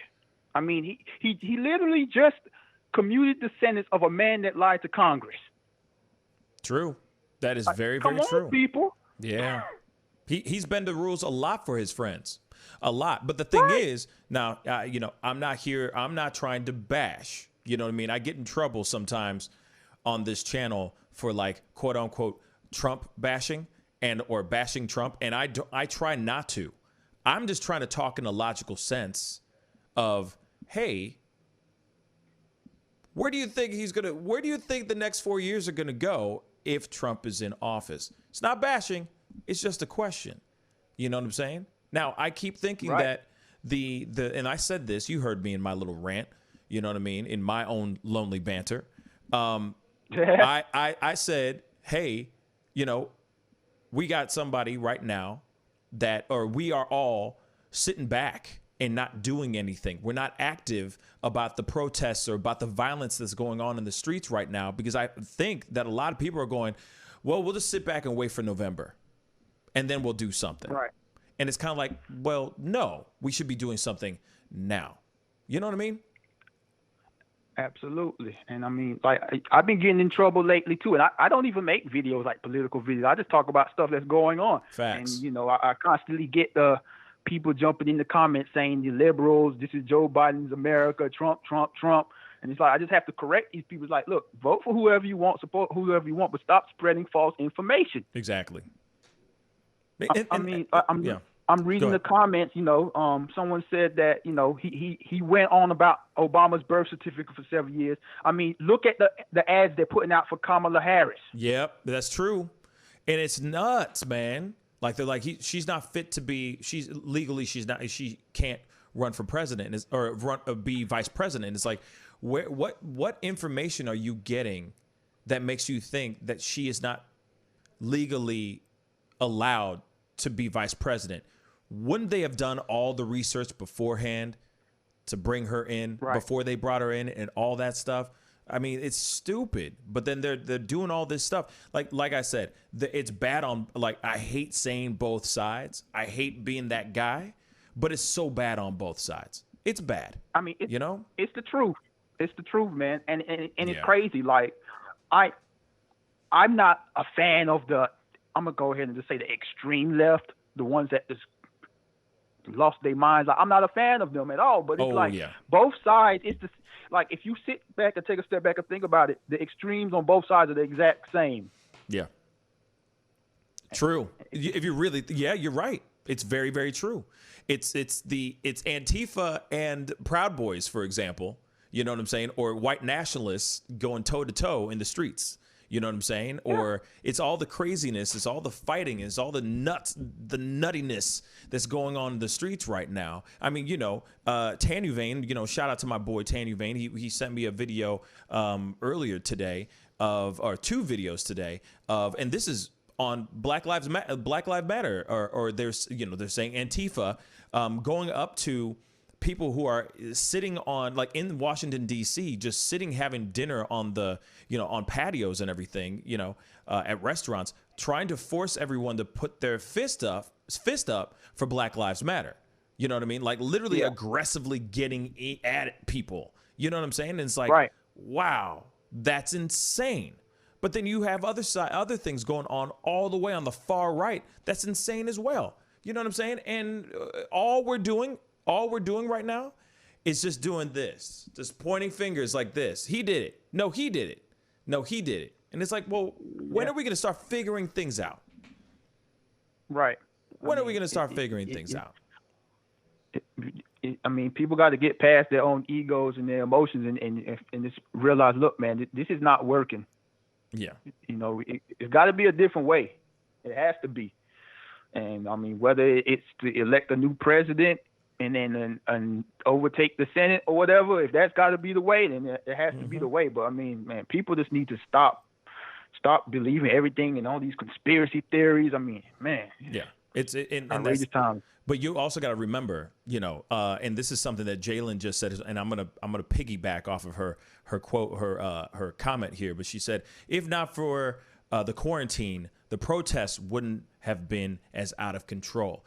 I mean, he literally just commuted the sentence of a man that lied to Congress. True. That is very, very come on, true. People. Yeah. He's bent the rules a lot for his friends, a lot. But the thing is, now, you know, I'm not trying to bash. You know what I mean? I get in trouble sometimes on this channel for like quote unquote Trump bashing or bashing Trump, and I try not to. I'm just trying to talk in a logical sense of, hey, where do you think the next 4 years are gonna go if Trump is in office? It's not bashing. It's just a question. You know what I'm saying? Now, I keep thinking that and I said this, you heard me in my little rant, you know what I mean, in my own lonely banter. I said, hey, you know, we got somebody right now we are all sitting back and not doing anything. We're not active about the protests or about the violence that's going on in the streets right now, because I think that a lot of people are going, well, we'll just sit back and wait for November and then we'll do something. Right. And it's kind of like, well, no, we should be doing something now. You know what I mean? Absolutely. And I mean, like, I've been getting in trouble lately too. And I don't even make videos like political videos. I just talk about stuff that's going on. Facts. And, you know, I constantly get the people jumping in the comments saying the liberals, this is Joe Biden's America, Trump. And it's like, I just have to correct these people. It's like, look, vote for whoever you want, support whoever you want, but stop spreading false information. Exactly. I'm reading the comments, you know, someone said that, you know, he went on about Obama's birth certificate for several years. I mean, look at the ads they're putting out for Kamala Harris. Yep, that's true. And it's nuts, man. Like, they're like, she's not fit to be, she can't run for president or be vice president. It's like, what information are you getting that makes you think that she is not legally allowed to be vice president? Wouldn't they have done all the research beforehand to bring her in before they brought her in and all that stuff? I mean, it's stupid. But then they're doing all this stuff. Like I said, it's bad on, like, I hate saying both sides. I hate being that guy, but it's so bad on both sides. It's bad. I mean, you know, it's the truth. It's the truth, man. And it's crazy. Like, I'm not a fan of I'm going to go ahead and just say the extreme left, the ones that just lost their minds. Like, I'm not a fan of them at all, but it's both sides. It's like, if you sit back and take a step back and think about it, the extremes on both sides are the exact same. Yeah. True. If you really, you're right. It's very, very true. It's Antifa and Proud Boys, for example. You know what I'm saying? Or white nationalists going toe to toe in the streets. You know what I'm saying? Yeah. Or it's all the craziness, it's all the fighting, it's all the nuttiness that's going on in the streets right now. I mean, Tanuvane, shout out to my boy Tanuvane. He sent me a video earlier today or 2 videos today and this is on Black Lives Matter, or they're saying Antifa going up to people who are sitting on, like, in Washington, D.C., just sitting having dinner on on patios and everything, at restaurants, trying to force everyone to put their fist up for Black Lives Matter. You know what I mean? Like, literally aggressively getting at people. You know what I'm saying? And it's like, wow, that's insane. But then you have other things going on all the way on the far right. That's insane as well. You know what I'm saying? And all we're doing right now is just doing this, just pointing fingers like this. He did it. No, he did it. No, he did it. And it's like, well, when are we going to start figuring things out? Right. When are we going to start figuring things out? I mean, people got to get past their own egos and their emotions and just realize, look, man, this is not working. Yeah. It's got to be a different way. It has to be. And I mean, whether it's to elect a new president and then and overtake the Senate or whatever, if that's got to be the way, then it has to be the way. But I mean, man, people just need to stop believing everything and all these conspiracy theories. I mean, man. Yeah. It's outrageous time. But you also got to remember, and this is something that Jalen just said, and I'm gonna piggyback off of her quote, her comment here. But she said, if not for the quarantine, the protests wouldn't have been as out of control.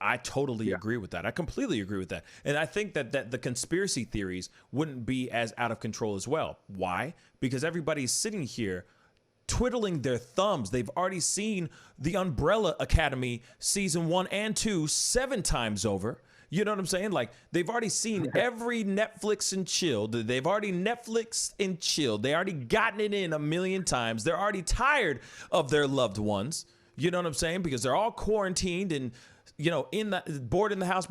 I totally agree with that. I completely agree with that. And I think that the conspiracy theories wouldn't be as out of control as well. Why? Because everybody's sitting here twiddling their thumbs. They've already seen The Umbrella Academy season 1 and 2 7 times over. You know what I'm saying? Like, they've already seen every Netflix and chilled. They've already Netflixed and chilled. They already gotten it in a million times. They're already tired of their loved ones. You know what I'm saying? Because they're all quarantined and, bored in the house,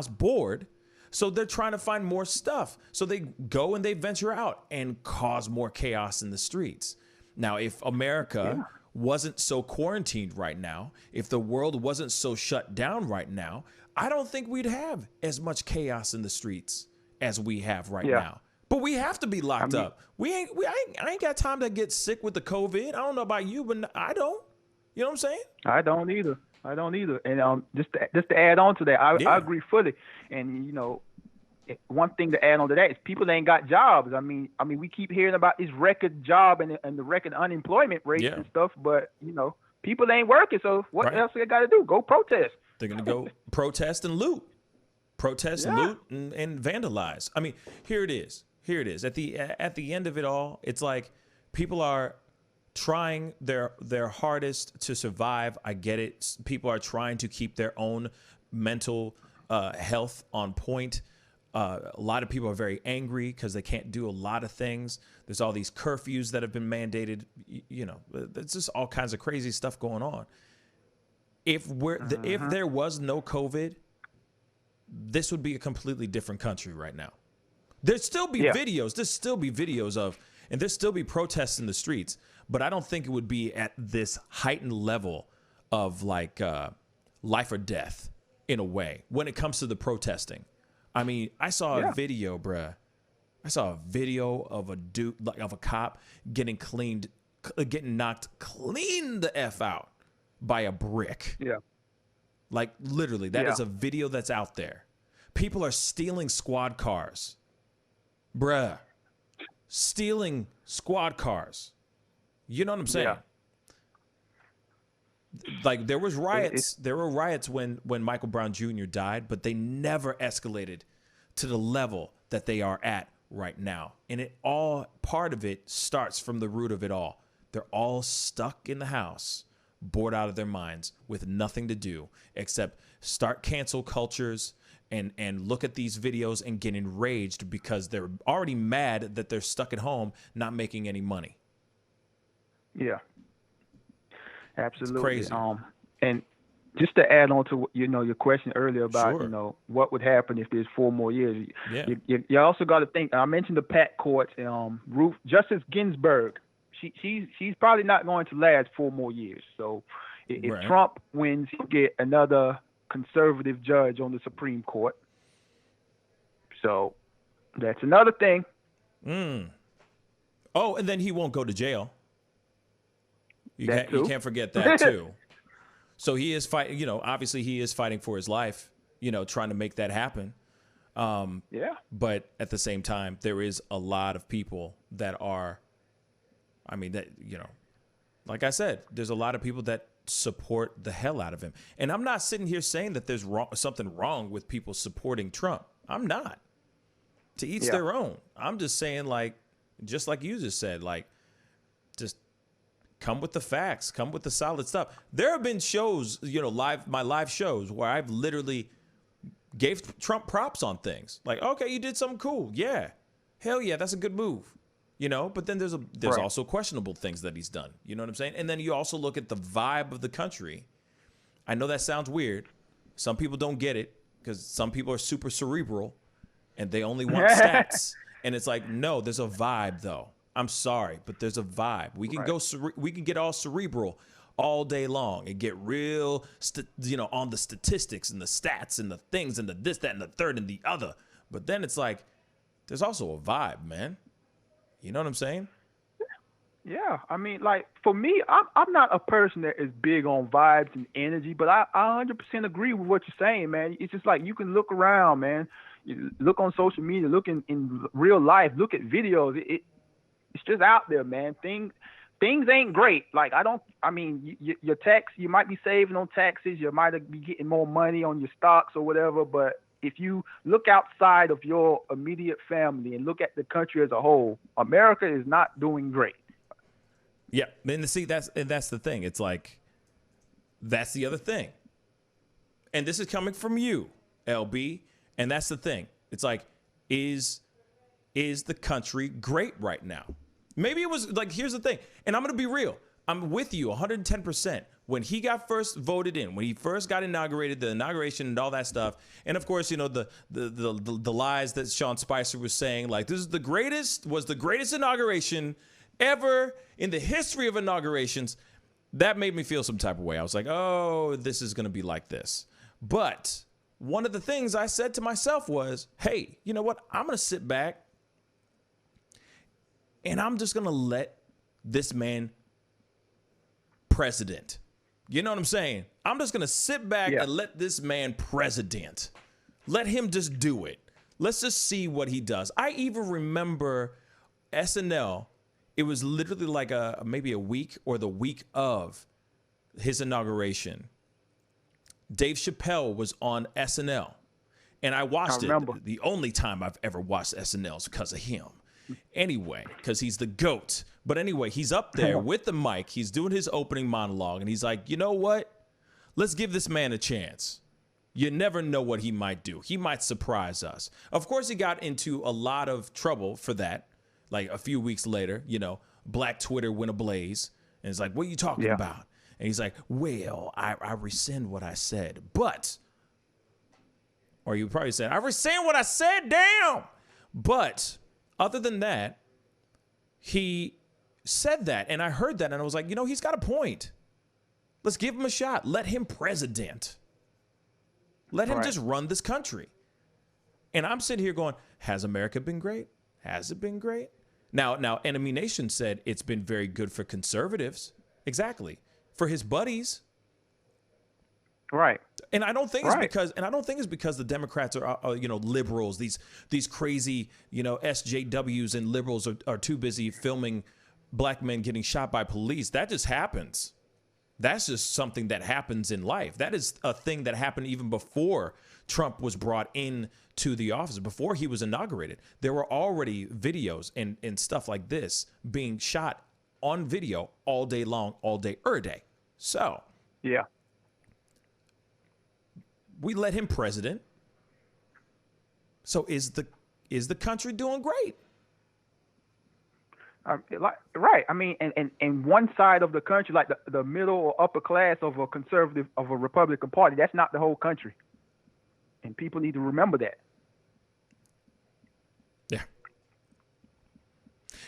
bored. So they're trying to find more stuff. So they go and they venture out and cause more chaos in the streets. Now, if America wasn't so quarantined right now, if the world wasn't so shut down right now, I don't think we'd have as much chaos in the streets as we have right now. But we have to be locked up. I ain't got time to get sick with the COVID. I don't know about you, but I don't. You know what I'm saying? I don't either. And just to add on to that, I agree fully. And one thing to add on to that is people ain't got jobs. I mean, we keep hearing about this record job and the record unemployment rate and stuff, but people ain't working. So what else they got to do? Go protest. They're gonna go protest and loot, loot, and vandalize. I mean, here it is. At the end of it all, it's like people are trying their hardest to survive. I get it. People are trying to keep their own mental health on point. A lot of people are very angry because they can't do a lot of things. There's all these curfews that have been mandated. There's just all kinds of crazy stuff going on. If there was no COVID, this would be a completely different country right now. There'd still be videos. There'd still be videos of, and there'd still be protests in the streets. But I don't think it would be at this heightened level of like life or death in a way when it comes to the protesting. I mean, I saw a video, bruh. I saw a video of a dude, like of a cop getting knocked clean the F out by a brick. Yeah. Like literally, that is a video that's out there. People are stealing squad cars. Bruh. Stealing squad cars. You know what I'm saying? Yeah. Like there was riots. There were riots when Michael Brown Jr. died, but they never escalated to the level that they are at right now. And part of it starts from the root of it all. They're all stuck in the house, bored out of their minds with nothing to do except start cancel cultures and look at these videos and get enraged because they're already mad that they're stuck at home not making any money. Yeah. Absolutely. It's crazy. And just to add on to your question earlier about Sure. what would happen if there's 4 more years. Yeah. You also got to think. I mentioned the PAC courts. Justice Ginsburg. She's probably not going to last 4 more years. So if Right. Trump wins, he'll get another conservative judge on the Supreme Court. So that's another thing. Oh, and then he won't go to jail. You can't forget that too. So he is fighting, obviously he is fighting for his life, trying to make that happen. Yeah. But at the same time, there is a lot of people that are, like I said, there's a lot of people that support the hell out of him. And I'm not sitting here saying that there's something wrong with people supporting Trump. I'm not. To each their own. I'm just saying, just like you just said, just come with the facts, come with the solid stuff. There have been shows, my live shows where I've literally gave Trump props on things. Like, okay, you did something cool. Yeah. Hell yeah, that's a good move. But then there's Right. also questionable things that he's done. You know what I'm saying? And then you also look at the vibe of the country. I know that sounds weird. Some people don't get it because some people are super cerebral and they only want stats. And it's like, no, there's a vibe though. I'm sorry, but there's a vibe. We can we can get all cerebral all day long and get real, on the statistics and the stats and the things and the this, that, and the third and the other. But then it's like, there's also a vibe, man. You know what I'm saying? Yeah, for me, I'm not a person that is big on vibes and energy, but I 100% agree with what you're saying, man. It's just like you can look around, man. You look on social media, look in real life, look at videos. It's just out there, man. Things ain't great. Your tax, you might be saving on taxes, you might be getting more money on your stocks or whatever, but if you look outside of your immediate family and look at the country as a whole, America is not doing great. Yeah, and see, that's the thing. It's like, that's the other thing. And this is coming from you, LB, and that's the thing. It's like, is the country great right now? Maybe it was, here's the thing, and I'm going to be real. I'm with you 110%. When he got first voted in, when he first got inaugurated, the inauguration and all that stuff, and of course, the lies that Sean Spicer was saying, this is the greatest inauguration ever in the history of inaugurations, that made me feel some type of way. I was like, oh, this is going to be like this. But one of the things I said to myself was, hey, you know what? I'm going to sit back and I'm just going to let this man president. You know what I'm saying? I'm just going to sit back and let this man president. Let him just do it. Let's just see what he does. I even remember SNL. It was literally maybe a week or the week of his inauguration. Dave Chappelle was on SNL, and I watched it. The only time I've ever watched SNL is because of him. Anyway, because he's the GOAT. But anyway, he's up there with the mic. He's doing his opening monologue, and he's like, you know what? Let's give this man a chance. You never know what he might do. He might surprise us. Of course, he got into a lot of trouble for that. A few weeks later, Black Twitter went ablaze. And it's like, what are you talking about? And he's like, well, I rescind what I said. But, or you probably said, I rescind what I said, damn. But other than that, he said that. And I heard that and I was like, he's got a point. Let's give him a shot. Let him president. Let him just run this country. And I'm sitting here going, has America been great? Has it been great? Now, Enemy Nation said it's been very good for conservatives. Exactly. For his buddies. Right. And I don't think it's because the Democrats are liberals. These crazy, SJWs and liberals are too busy filming black men getting shot by police. That just happens. That's just something that happens in life. That is a thing that happened even before Trump was brought into the office, before he was inaugurated. There were already videos and stuff like this being shot on video all day long, all day, every day. So, yeah, we let him president. So is the country doing great? Right. I mean, and one side of the country, like the middle or upper class of a conservative, of a Republican Party, that's not the whole country. And people need to remember that. Yeah.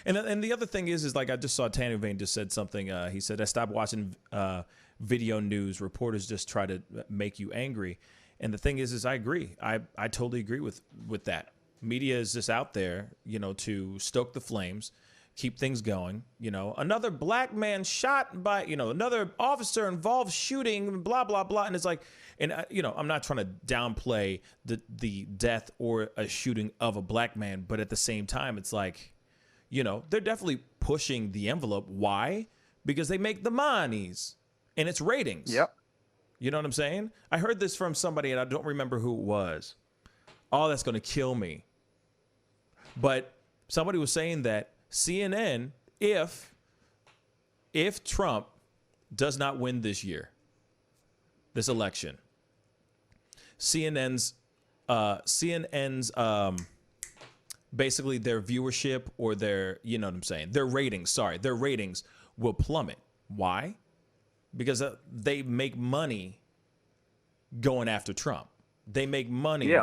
And the other thing is like I just saw Tanner Vane just said something. He said, I stopped watching video news. Reporters just try to make you angry. And the thing is I agree. I totally agree with that. Media is just out there, to stoke the flames, keep things going. Another black man shot by, another officer involved shooting, blah, blah, blah. And it's like, and I'm not trying to downplay the death or a shooting of a black man, but at the same time, it's like, they're definitely pushing the envelope. Why? Because they make the monies and it's ratings. Yep. You know what I'm saying? I heard this from somebody and I don't remember who it was. Oh, that's going to kill me. But somebody was saying that CNN, if Trump does not win this year, this election, CNN's basically their viewership or their, their ratings will plummet. Why? Because they make money going after Trump. They make money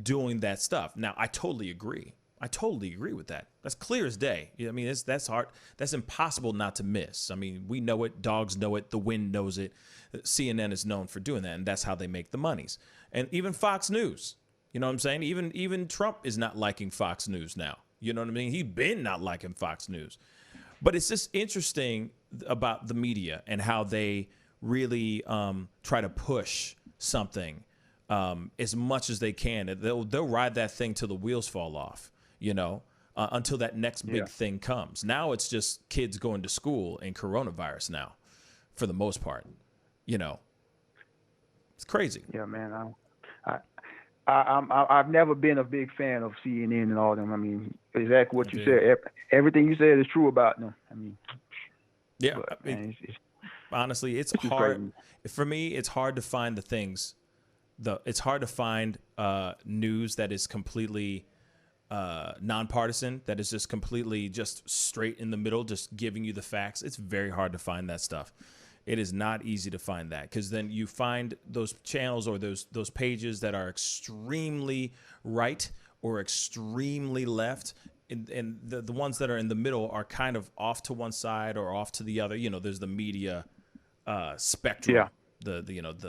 doing that stuff. Now, I totally agree. I totally agree with that. That's clear as day. I mean, that's hard. That's impossible not to miss. I mean, we know it. Dogs know it. The wind knows it. CNN is known for doing that, and that's how they make the monies. And even Fox News, you know what I'm saying? Even Trump is not liking Fox News now. You know what I mean? He's been not liking Fox News. But it's just interesting about the media and how they really try to push something as much as they can. They'll ride that thing till the wheels fall off. Until that next big thing comes. Now it's just kids going to school and coronavirus now, for the most part. It's crazy. Yeah, man. I've never been a big fan of CNN and all them. I mean, exactly what you said. Everything you said is true about them. I mean, yeah. But, man, honestly, it's hard for me. It's hard to find the things. It's hard to find news that is completely nonpartisan, that is just completely just straight in the middle, just giving you the facts. It's very hard to find that stuff. It is not easy to find that, because then you find those channels or those pages that are extremely right or extremely left, and the ones that are in the middle are kind of off to one side or off to the other. There's the media spectrum, the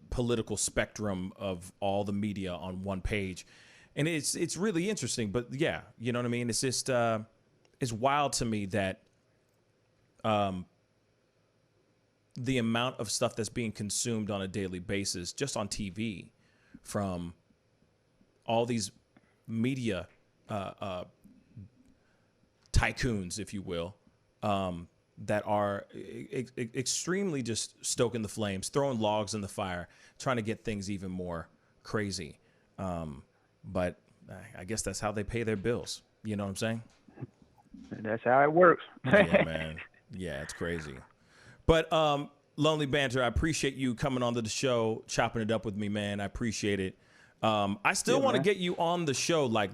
political spectrum of all the media on one page. And it's really interesting, but yeah, you know what I mean? It's just, it's wild to me that, the amount of stuff that's being consumed on a daily basis, just on TV, from all these media, tycoons, if you will, that are extremely just stoking the flames, throwing logs in the fire, trying to get things even more crazy. But I guess that's how they pay their bills. You know what I'm saying? That's how it works. Yeah, man. Yeah, it's crazy. But Lonely Banter, I appreciate you coming on to the show, chopping it up with me, man. I appreciate it. I still want to get you on the show, like,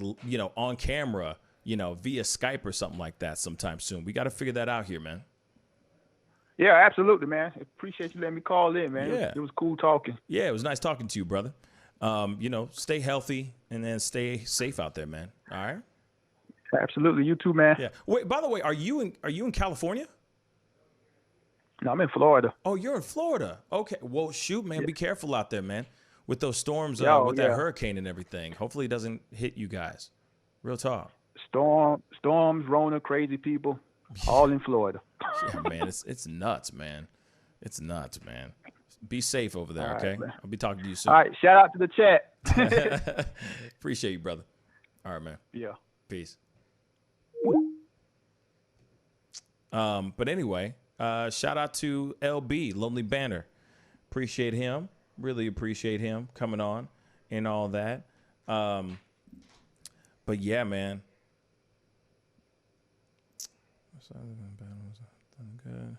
on camera, via Skype or something like that sometime soon. We got to figure that out here, man. Yeah, absolutely, man. Appreciate you letting me call in, man. Yeah. It was cool talking. Yeah, it was nice talking to you, brother. Stay healthy and then stay safe out there, man. All right? Absolutely. You too, man. Yeah. Wait, by the way, are you in California? No, I'm in Florida. Oh, you're in Florida. Okay. Well, shoot, man, be careful out there, man. with those storms, with that hurricane and everything. Hopefully it doesn't hit you guys. Real talk. Storms, Rona, crazy people, all in Florida. Yeah, man, it's nuts, man. It's nuts, man. Be safe over there, All okay? right, I'll be talking to you soon. All right, shout out to the chat. Appreciate you, brother. All right, man. Yeah. Peace. But anyway, shout out to LB, Lonely Banner. Appreciate him. Really appreciate him coming on and all that. But yeah, man. Good.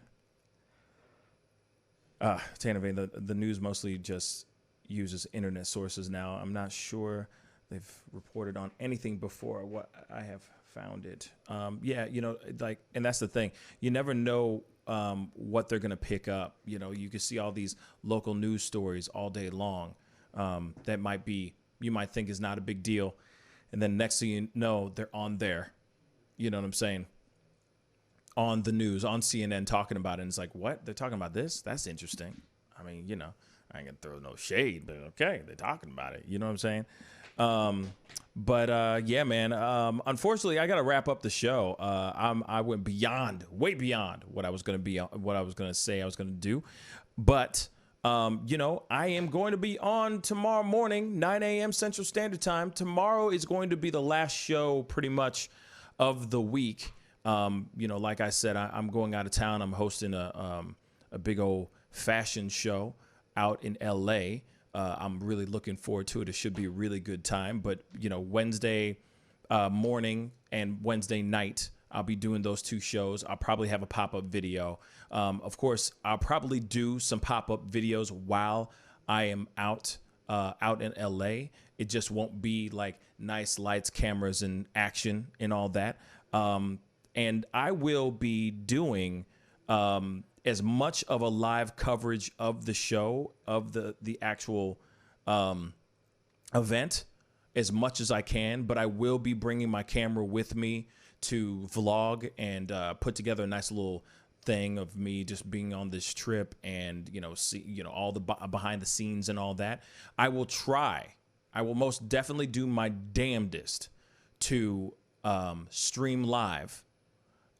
Tanner Vane, the news mostly just uses internet sources now. I'm not sure they've reported on anything before what I have found it. Yeah, you know, like, and that's the thing. You never know what they're going to pick up. You know, you can see all these local news stories all day long that you might think is not a big deal. And then next thing you know, they're on there. You know what I'm saying? On the news, on CNN, talking about it. And it's like, what? They're talking about this? That's interesting. I mean, you know, I ain't gonna throw no shade, but okay, they're talking about it. You know what I'm saying? Yeah, man. Unfortunately, I gotta wrap up the show. I went way beyond what I was gonna say I was gonna do. But you know, I am going to be on tomorrow morning, 9 a.m. Central Standard Time. Tomorrow is going to be the last show, pretty much, of the week. You know, like I said, I'm going out of town. I'm hosting a big old fashion show out in LA. I'm really looking forward to it. It should be a really good time. But, you know, Wednesday morning and Wednesday night, I'll be doing those two shows. I'll probably have a pop-up video. Of course, I'll probably do some pop-up videos while I am out in LA. It just won't be like nice lights, cameras, and action and all that. And I will be doing as much of a live coverage of the show, of the actual event, as much as I can. But I will be bringing my camera with me to vlog and put together a nice little thing of me just being on this trip and, you know, see, you know, all the behind the scenes and all that. I will most definitely do my damnedest to stream live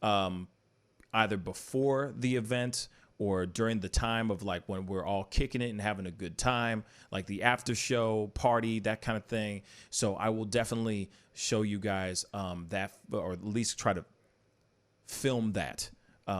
either before the event or during the time of like when we're all kicking it and having a good time, like the after show party, that kind of thing. So I will definitely show you guys that, or at least try to film that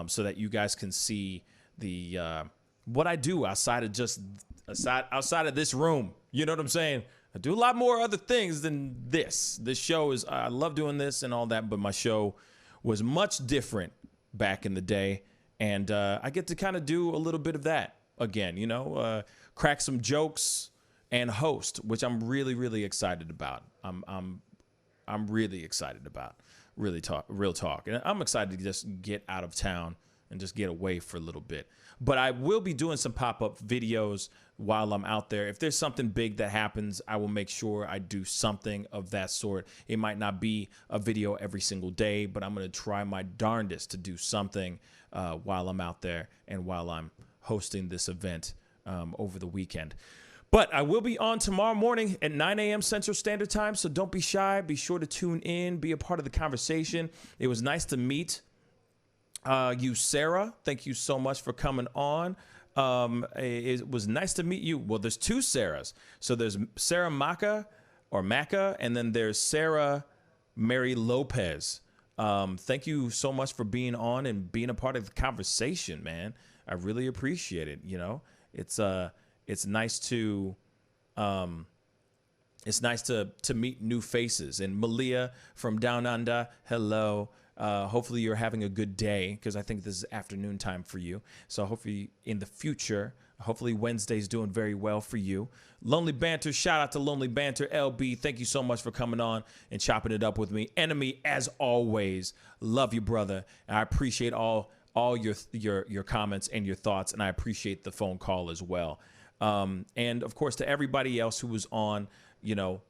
so that you guys can see the what I do outside of this room. You know what I'm saying? I do a lot more other things than this. This show is, I love doing this and all that, but my show was much different back in the day. And I get to kind of do a little bit of that again, you know, crack some jokes and host, which I'm really, really excited about. I'm really excited about real talk. And I'm excited to just get out of town and just get away for a little bit. But I will be doing some pop-up videos while I'm out there. If there's something big that happens, I will make sure I do something of that sort. It might not be a video every single day, but I'm going to try my darndest to do something while I'm out there and while I'm hosting this event over the weekend. But I will be on tomorrow morning at 9 a.m. Central Standard Time, so don't be shy. Be sure to tune in, be a part of the conversation. It was nice to meet you, Sarah. Thank you so much for coming on. It was nice to meet you. Well, there's two Sarahs. So there's Sarah Maca, and then there's Sarah Mary Lopez. Thank you so much for being on and being a part of the conversation, man. I really appreciate it. You know, it's nice to meet new faces. And Malia from Down Under, hello. Hopefully you're having a good day, because I think this is afternoon time for you. So hopefully in the future, hopefully Wednesday's doing very well for you. Lonely Banter, shout out to Lonely Banter. LB, thank you so much for coming on and chopping it up with me. Enemy, as always, love you, brother. And I appreciate all your comments and your thoughts, and I appreciate the phone call as well. And of course, to everybody else who was on, you know,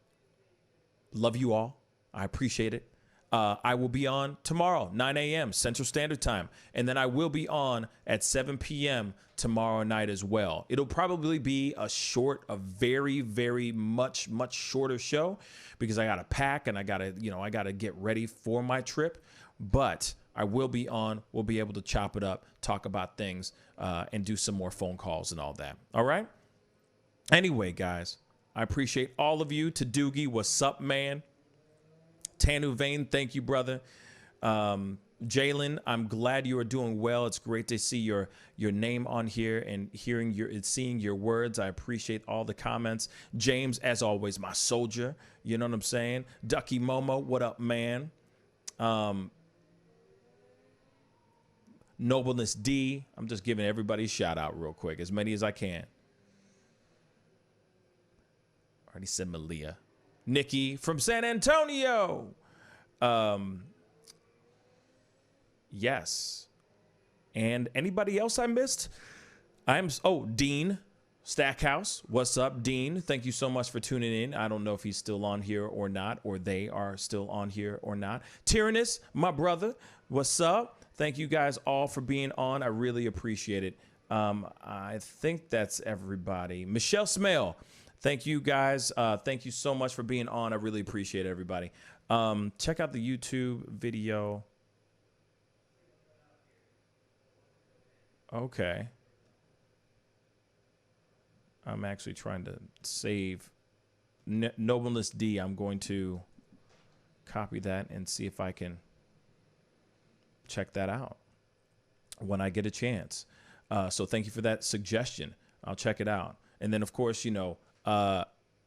love you all. I appreciate it. I will be on tomorrow, 9 a.m. Central Standard Time. And then I will be on at 7 p.m. tomorrow night as well. It'll probably be a very, very much shorter show because I got to pack and I got to get ready for my trip. But I will be on. We'll be able to chop it up, talk about things, and do some more phone calls and all that. All right? Anyway, guys, I appreciate all of you. To Doogie, what's up, man? Tanu Vane, thank you, brother. Jalen, I'm glad you are doing well. It's great to see your name on here and seeing your words. I appreciate all the comments. James, as always, my soldier. You know what I'm saying? Ducky Momo, what up, man? Nobleness D. I'm just giving everybody a shout out real quick, as many as I can. Already said Malia. Nikki from San Antonio. Yes. And anybody else I missed? Dean Stackhouse. What's up, Dean? Thank you so much for tuning in. I don't know if he's still on here or not, or they are still on here or not. Tyrannus, my brother. What's up? Thank you guys all for being on. I really appreciate it. I think that's everybody. Michelle Smale. Thank you guys. Thank you so much for being on. I really appreciate it, everybody. Check out the YouTube video. Okay. I'm actually trying to save Nobleness D. I'm going to copy that and see if I can check that out when I get a chance. So thank you for that suggestion. I'll check it out. And then, of course,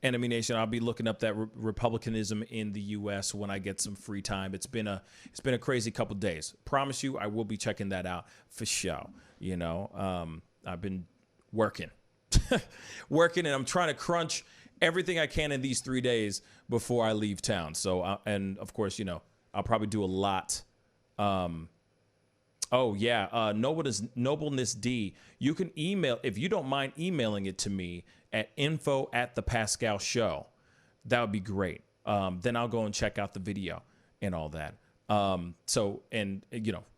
Enemy Nation, I'll be looking up that Republicanism in the U.S. when I get some free time. It's been a crazy couple days. Promise you, I will be checking that out for sure. I've been working, and I'm trying to crunch everything I can in these 3 days before I leave town. So, and of course, I'll probably do a lot. Nobleness D. You can email, if you don't mind emailing it to me at info@thepascalshow. That would be great. Then I'll go and check out the video and all that. Of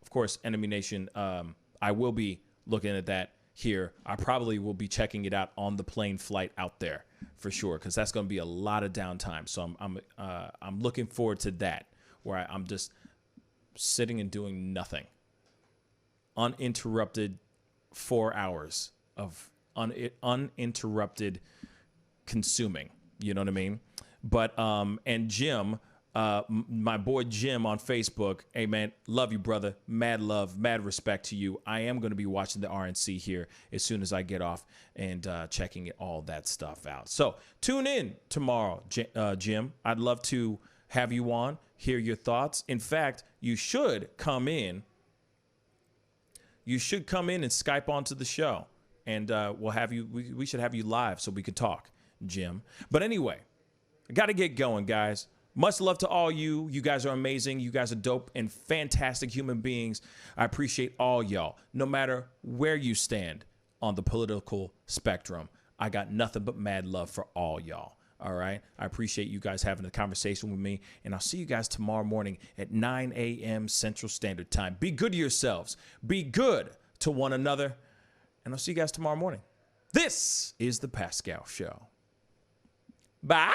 course, Enemy Nation, I will be looking at that here. I probably will be checking it out on the plane flight out there for sure, because that's going to be a lot of downtime. So I'm looking forward to that, where I'm just sitting and doing nothing. Uninterrupted 4 hours of uninterrupted consuming. You know what I mean? But and Jim, my boy Jim on Facebook, hey man, love you, brother. Mad love, mad respect to you. I am going to be watching the RNC here as soon as I get off and checking all that stuff out. So tune in tomorrow, Jim. I'd love to have you on, hear your thoughts. In fact, you should come in. You should come in and Skype onto the show, and we'll have you. We should have you live so we could talk, Jim. But anyway, I got to get going, guys. Much love to all you. You guys are amazing. You guys are dope and fantastic human beings. I appreciate all y'all, no matter where you stand on the political spectrum. I got nothing but mad love for all y'all. All right. I appreciate you guys having a conversation with me, and I'll see you guys tomorrow morning at 9 a.m. Central Standard Time. Be good to yourselves. Be good to one another, and I'll see you guys tomorrow morning. This is The Pascal Show. Bye.